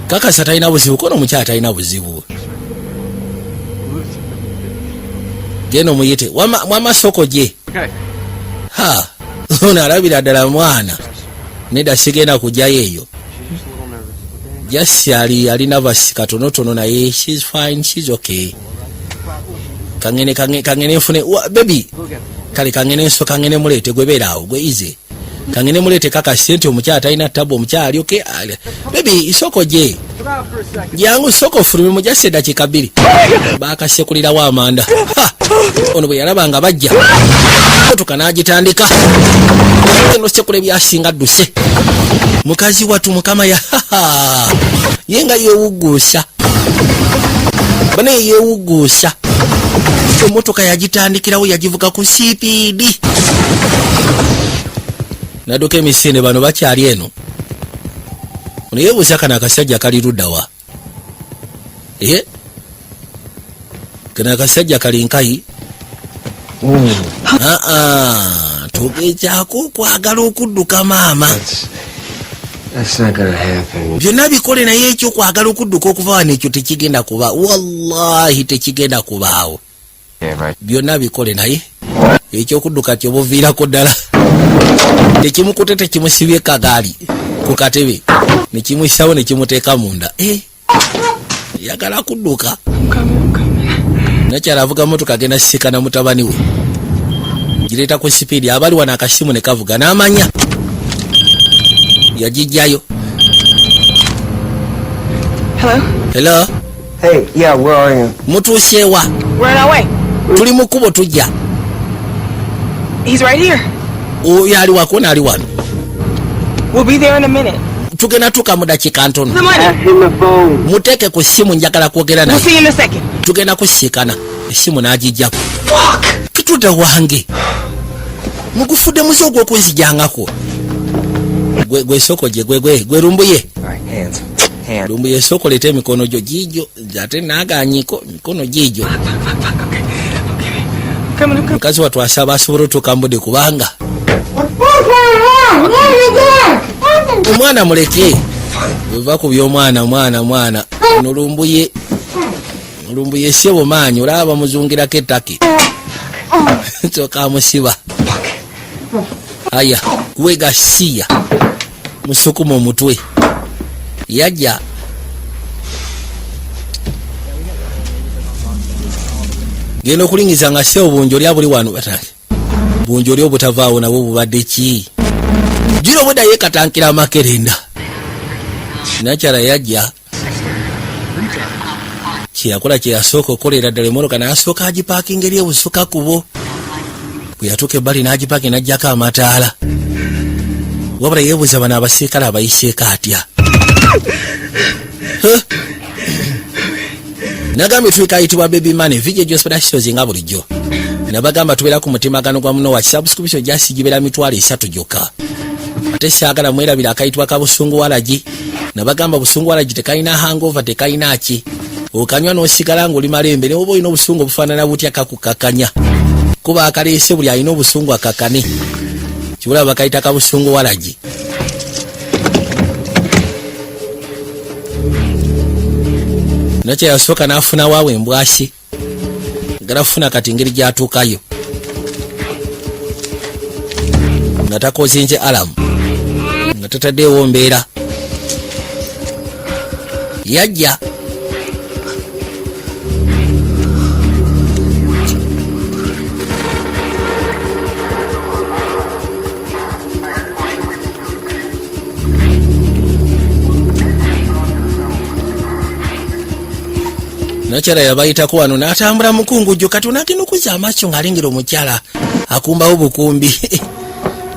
Kakasa talina buzibu, kono omukyala talina buzibu. Geno muyite, mwama soko gye. Ono alabira ddala mwana. Neda sigenda kujjayo eyo. Jasi alina basi katonotono naye, she's fine, she's okay. Kangene nfune, baby. Kale kangene nso kangene mulete gwe beerawo gwe ize. Kangene mulete kaka sente omukyala talina tabo omukyala ali okay. Baby isoko gye. Jangu soko fulume mujase dakika 2. Bakasekulira wa Amanda. Ono bwe yalaba nga bajja. Motoka n'agitandika. Eno sekule byasinga dduse. Mukazi watu mukama ya yenga yewugusa. Bane yewugusa. Motoka yagitandikirawo yagivuga ku CPD. Nadoka emisinde bano bakyali eno. Ono yebuuza kana akasajja kali luddawa. Kana akasajja kali nkayi. Tugezaako kwagala okudduka maama. That's not gonna happen. Byonna bikole naye ekyo kwagala okudduka okuva wano ekyo tekigenda kuba. Wallahi tekigenda kubaawo. Byonna bikole naye ekyo okudduka kyo buviirako ddala. Tekimukute tekimusibye kagaali ku katebe. Nekimuisawo nekimuteeka munda. Yagala kudduka. Nakyala avuga motoka agenda sisikana mutabani we. Gireeta ku sipiidi abali wana akasimu ne kavuga n'amanya. Yagijjayo. Hello? Hey, yeah, where are you? Mutuuse wa? We're on our way. Tuli mu kkubo tujja. He's right here. Oyo ali wako n'ali wano. We'll be there in a minute. Tugenda tuka mu dakiika ntono. The money. Muteeke ku simu njagala kwogera naye. We'll see you in a second. Tugenda kusiikana. Essimu n'agijja. Kitudde wange. Mugufudde muze ogw'okunzijangako. Gwe soko gye gwe lumbuye. Lumbuye soko leta emikono gyo gijo ate naganyiko mikono gijo. Mukazi watu asaba asobola otukambude kubanga omwana muleke weva ku by'omwana mwana nolumbuye sebo maanyi olaba muzungirako ettake toka musiba. Aya wega siya musukuma omutwe yajja genda okulingiza nga se obunjoli abuli wano batali bunjoli obutavaawo nabwo bubadde ki jiro bweda yekatankira amakerenda nakyala yajja kyeyakola kyeyasooka okukolera ddala emmotoka n'asooka agipaakinga eri ebusuka kubo. Bwe yatuuka ebbali n'agipaaki n'ajjako amataala. Wabula yeebuuza bano abasirikale abayiseeko atya. Nagambye twekayitibwa Baby Money video Jospera shows nga bulijjo. Nabagamba tubeera ku mutimagano gwa muno wa subscription just gibera mitwalo 3 gyokka. Ate saagala mwerabira akayitibwa ka Busungu Walagi. Nabagamba Busungu Walagi tekalina hangover tekalina ki. Okanywa n'osigala ng'oli malembe ne oba olina obusungu obufaanana butya kakukakanya. Kuba akaleese buli alina obusungu akakane. Kibula bakayita ka Busungu Walagi. Nakye yasooka n'afuna waawe embwashi. Garafuna kati ngeri gyatuukayo. Nga takoze nze alamu. Nga tataddeewo mbeera. Yajja. Nakyala yabayitako wano n'atambula mukungujjo kati onagenda okuzza amaaso ng'alengera omukyala akumbawo bukumbi.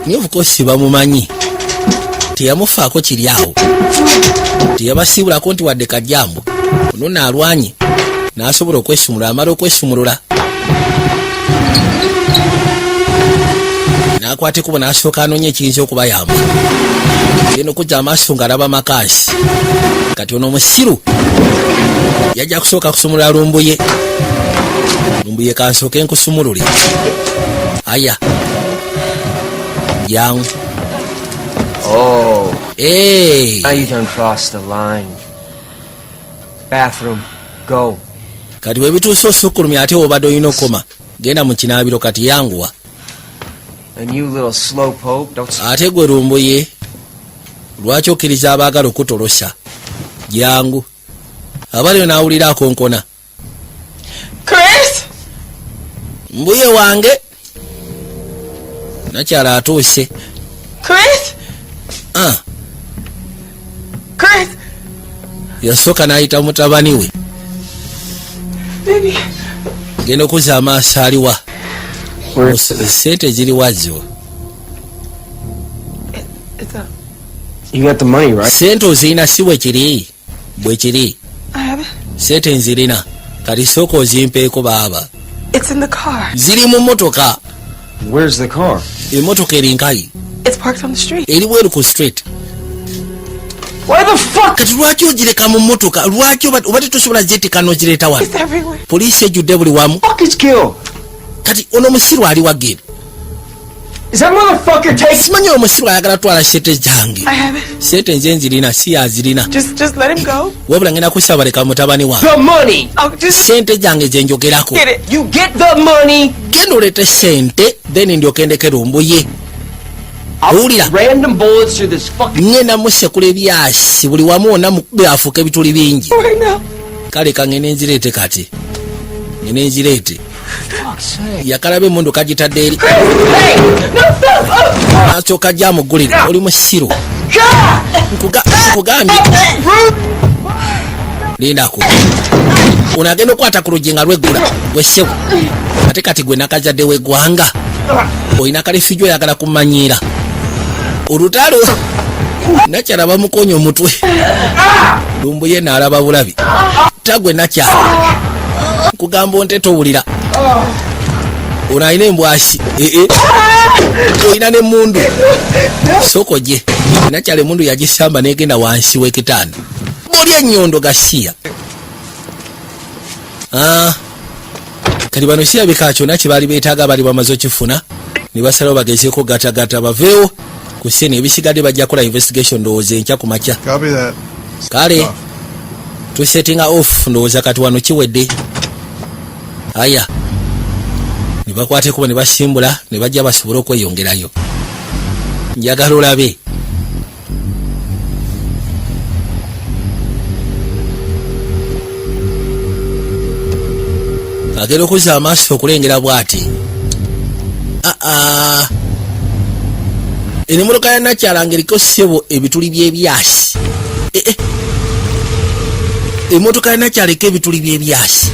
Naye obukosi bamumanyi. Teyamufaako kiri awo. Teyabasiibulako nti wadde kajjambo. Ono n'alwanye. N'asobola okwesumulula amala okwesumulula. N'akwata ekkubo n'asooka anoonya ekiyinza okubayamba. Genda okuzza amaaso ng'alaba makaasi. Kati ono musiru. Yajja kusooka kusumulula lumbuye. Lumbuye kansooke nkusumulule. Aya. Jangu. Oh. Hey. Now you done crossed the line. Bathroom. Go. Kati bwe bituuse osukkulumya ate obadde olina okoma. Genda mu kinaabiro kati yanguwa. And you little slowpoke, don't... Ate gwe lumbuye. Lwaki okkiriza abaagala okutolosa? Jangu. Abali naawulira akonkona. Chris! Mbuye wange. Nakyala atuuse. Chris! Chris! Yasooka n'ayita mutabani we. Baby. Genda okuzza amaaso aliwa. Sente ziri wazo. You got the money, right? Sente ozirina si bwe kiri. Bwe kiri. I have it. Sente nzirina. Kati sooka ozimpeeko baaba. It's in the car. Ziri mu mmotoka. Where's the car? Emmotoka eri nkayi. It's parked on the street. Eri bweru ku street. Why the fuck? Kati lwaki ogireka mu mmotoka? Lwaki obadde tosobola zeetika n'ogireeta wano? It's everywhere. Poliisi ejjudde buli wamu. Fuck is kill? Kati ono musiru ali wagenda. Is that motherfucker taking... Simanyi omusiru ayagala twala sente zange. I have it. Sente nze nzirina si yazirina. Just let him go. Wabula ngenda kusaba leka mutabani wange. The money! I'll just Sente zange ze njogerako. get it. You get the money! Genda olete sente, then ndyoke lumbuye. Owulira? Random bullets through this fucking... Ngenda musekula ebyasi buli wamu wonna mukube afuuka ebituli bingi. Right now. Kale kangene nzireete kati. Ngene nzireete. Yakalaba emmundu kagitadde eri. Asooka ajja amugulira. Oli musiru. Nkugambye. Lindako. Unagenda okwata ku luggi nga lweggula. Gwessewo. Ate kati gwe nakazadde w'eggwanga. Olina kalefijo oyagala kumanyiira. Olutalo. Nakyala bamukonya omutwe. Lumbuye n'alaba bulabi. Tagwe nakyala. Nkugamba onte towulira. Ono alina embwashi. Olina n'emmundu. Soko gye. Nakyala emmundu yagisamba n'egenda wansi w'ekitanda. Boli ennyondo gasiya. Kati bano sirabika kyonna kye baali beetaaga bali bamaze okifuna. Ne basalawo bagezeeko gatagata baveewo. Ku ssene ebisigadde bajja kukola investigation ndowooza enkya ku makya. Copy that. Kale. Tusettinga off ndowooza kati wano kiwedde. Aya. Ne bakwata ekubo ne basimbula ne bajja basobole okweyongerayo. Njagala olabe. Agenda okuzza amaaso okulengera bw'ati. Emmotoka ya nakyala ng'eriko ssebo ebituli by'ebyasi. emotoka yana kyaleka ebituli by'ebyasi.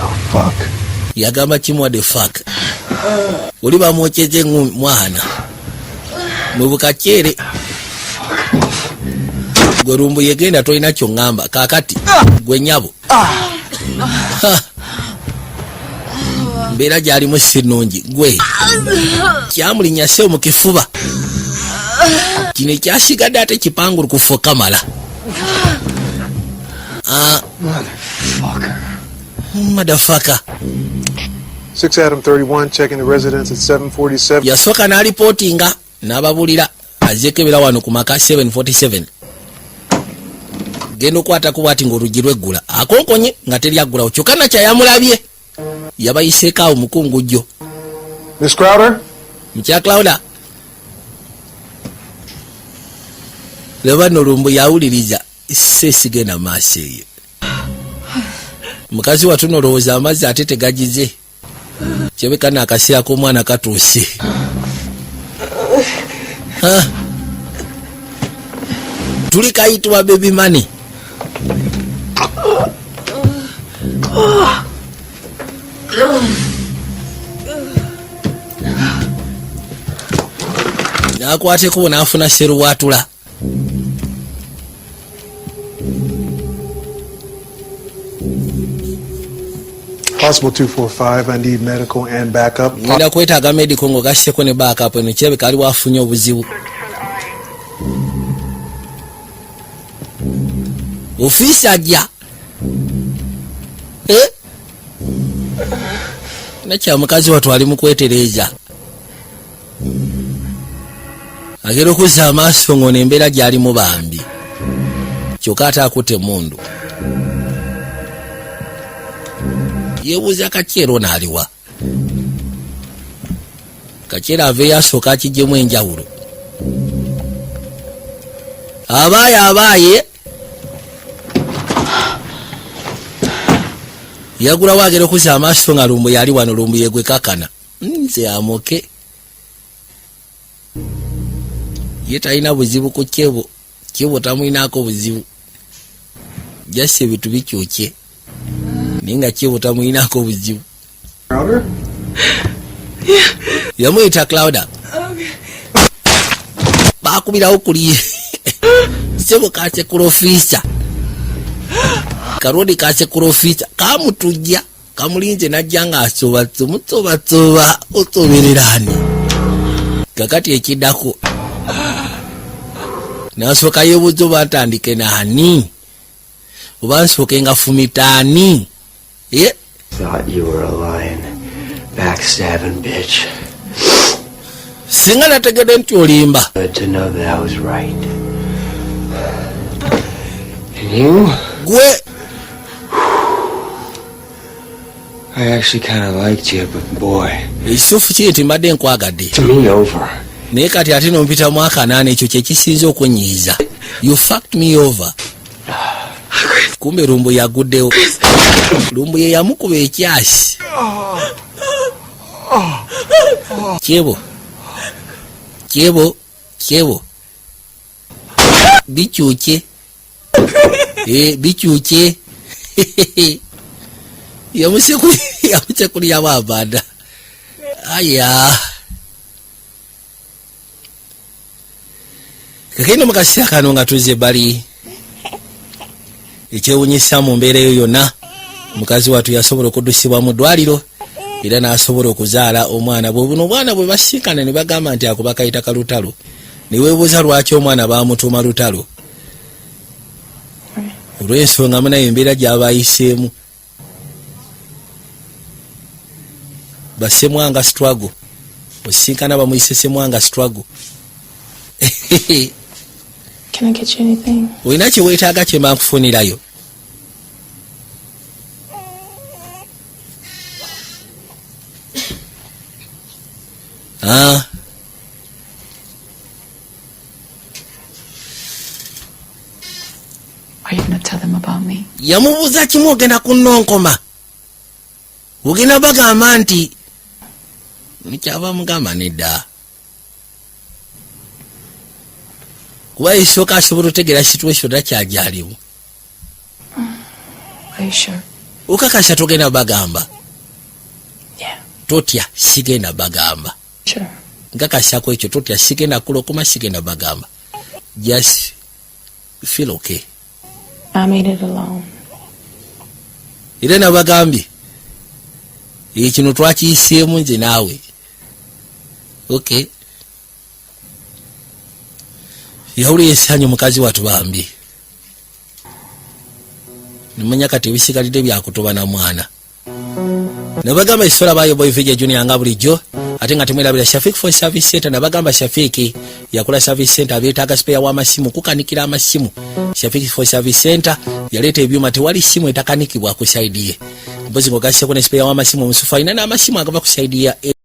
Oh, fuck. Yagamba kimwa the fuck. Oli bamwokyeze mwana. Mu bukacere. Gwe Lumbu yegenda tolina kyongamba kakati gwe nyabo. Mbeera gyalimu sinungi gwe kyamulinya seewo mu kifuba kino ekyasigadde ate kipangulu kufa kamala. Motherfucker. 6 Adam 31 checking the residence at 747. Yasooka n'alipootinga n'ababulira azekebera wano ku maka 747. Genda okwata kubwati ng'oluggi lweggula akonkonye nga teryaggulawo kyokka nakya yamulabye yabayiseeko awo mukungujjo. Miss Crowder? Mukya Crowder. Leba no Lumbu yawuliriza sesigenda maaso eyo. Mukazi watu nolowooza amazzi ate tegagize. Kyebeka n'akaseera k'omwana katuuse. Tuli kayitibwa baby money. Nakwateko n'afuna seruwatula. Possible 245. I need medical and backup. Ngenda kwetaaga medical ng'ogasseko ne backup eno kyebeka ali wafunye obuzibu. Ofiisi ajja. Nakya mukazi watu ali mu kwetereeza. Agera okuzza amaaso ng'ono embeera gy'alimu bambi. Kyokka ate akutte mundu. Yeebuuza Kakyero n'aliwa. Kakyero aveeyo asooka akigyemu enjawulo. Abaaye. Yagulawo agera okuzza amaaso nga Lumbu yali wano. Lumbu yegwe kakana. Nze amoke. Ye talina buzibu ku Kyebo. Kyebo tamwinaako buzibu. Jase ebintu bikyokye. Ninga Kyebo tamwinaako buzibu. Crowder? Yamuyita Crowder. Baakubirawo kuli Kyebo kaase kurofisa. Karodi kaase kurofisa. Kamutujja. Kamulinze najja nga asoba otobererani. Kakati ekiddako. Nasooka yeebuuza oba ntandike naani. Oba nsooke nga fumitaani. Thought you were a lying, backstabbing bitch. Singa nategedde nti olimba. Good to know that I was right. And you? Gwe. I actually kind of liked you, but boy. Ekisuufu kiri nti mbadde nkwagadde. To me over. Naye kati ate nompita mu akanaana ekyo kye kisinze okwenyiiza. You fucked me over. Kumbe Lumbu yaguddewo. Lumbu ye yamukuba ekyasi. Kyebo. Bikyuke. Bikyuke. Yamusekulya wabanda. Aya. Kakendo mukasira kano nga tuze bali. Ekyewunyisa mu mbeera eyo yonna. Mukazi watu yasobola okuddusibwa mu ddwaliro. Era n'asobola okuzaala omwana bwe. Buno obwana bwe basinkana ne bagamba nti ako bakayita kalutalo. Ne weebuuza lwaki omwana baamutuuma lutalo. Olw'ensonga munayo embeera gy'abayiseemu. Basemwanga struggle. Osinkana bamuyise semwanga struggle. Can I get you anything? Olina kye weetaaga kye bankufunirayo. Are you going to tell them about me? Yamubuuza kimu ogenda kunnonkoma. Ogenda bagamba nti nikyava mugamba nedda. Kuba esooka asobola otegeera situation takyajalimu. Okay, sure. Ukakasha togenda bagamba. Yeah. Totya sigenda bagamba. Sure. Ngakasha ko ekyo totya sigenda kulokuma sigenda bagamba. Just feel okay. I made it alone. Irena bagambi. Kino twakiyisiemu nze naawe. Okay. Yawuli esanyo mukazi watu bambi. Nimanya kati ebisigalidde byakutoba na mwana. Nabagamba isola bayo boy Vijay Junior nga bulijjo ate nga temwerabira Shafik for Service Center. Nabagamba Shafiki yakola Service Center abeetaaga spare w'amasimu kukanikira amasimu. Shafik for Service Center yaleeta ebyuma tewali simu etakanikibwa ku side ye. Mpozi ng'ogasseeko ne spare w'amasimu omusufu alina n'amasimu agava ku side ya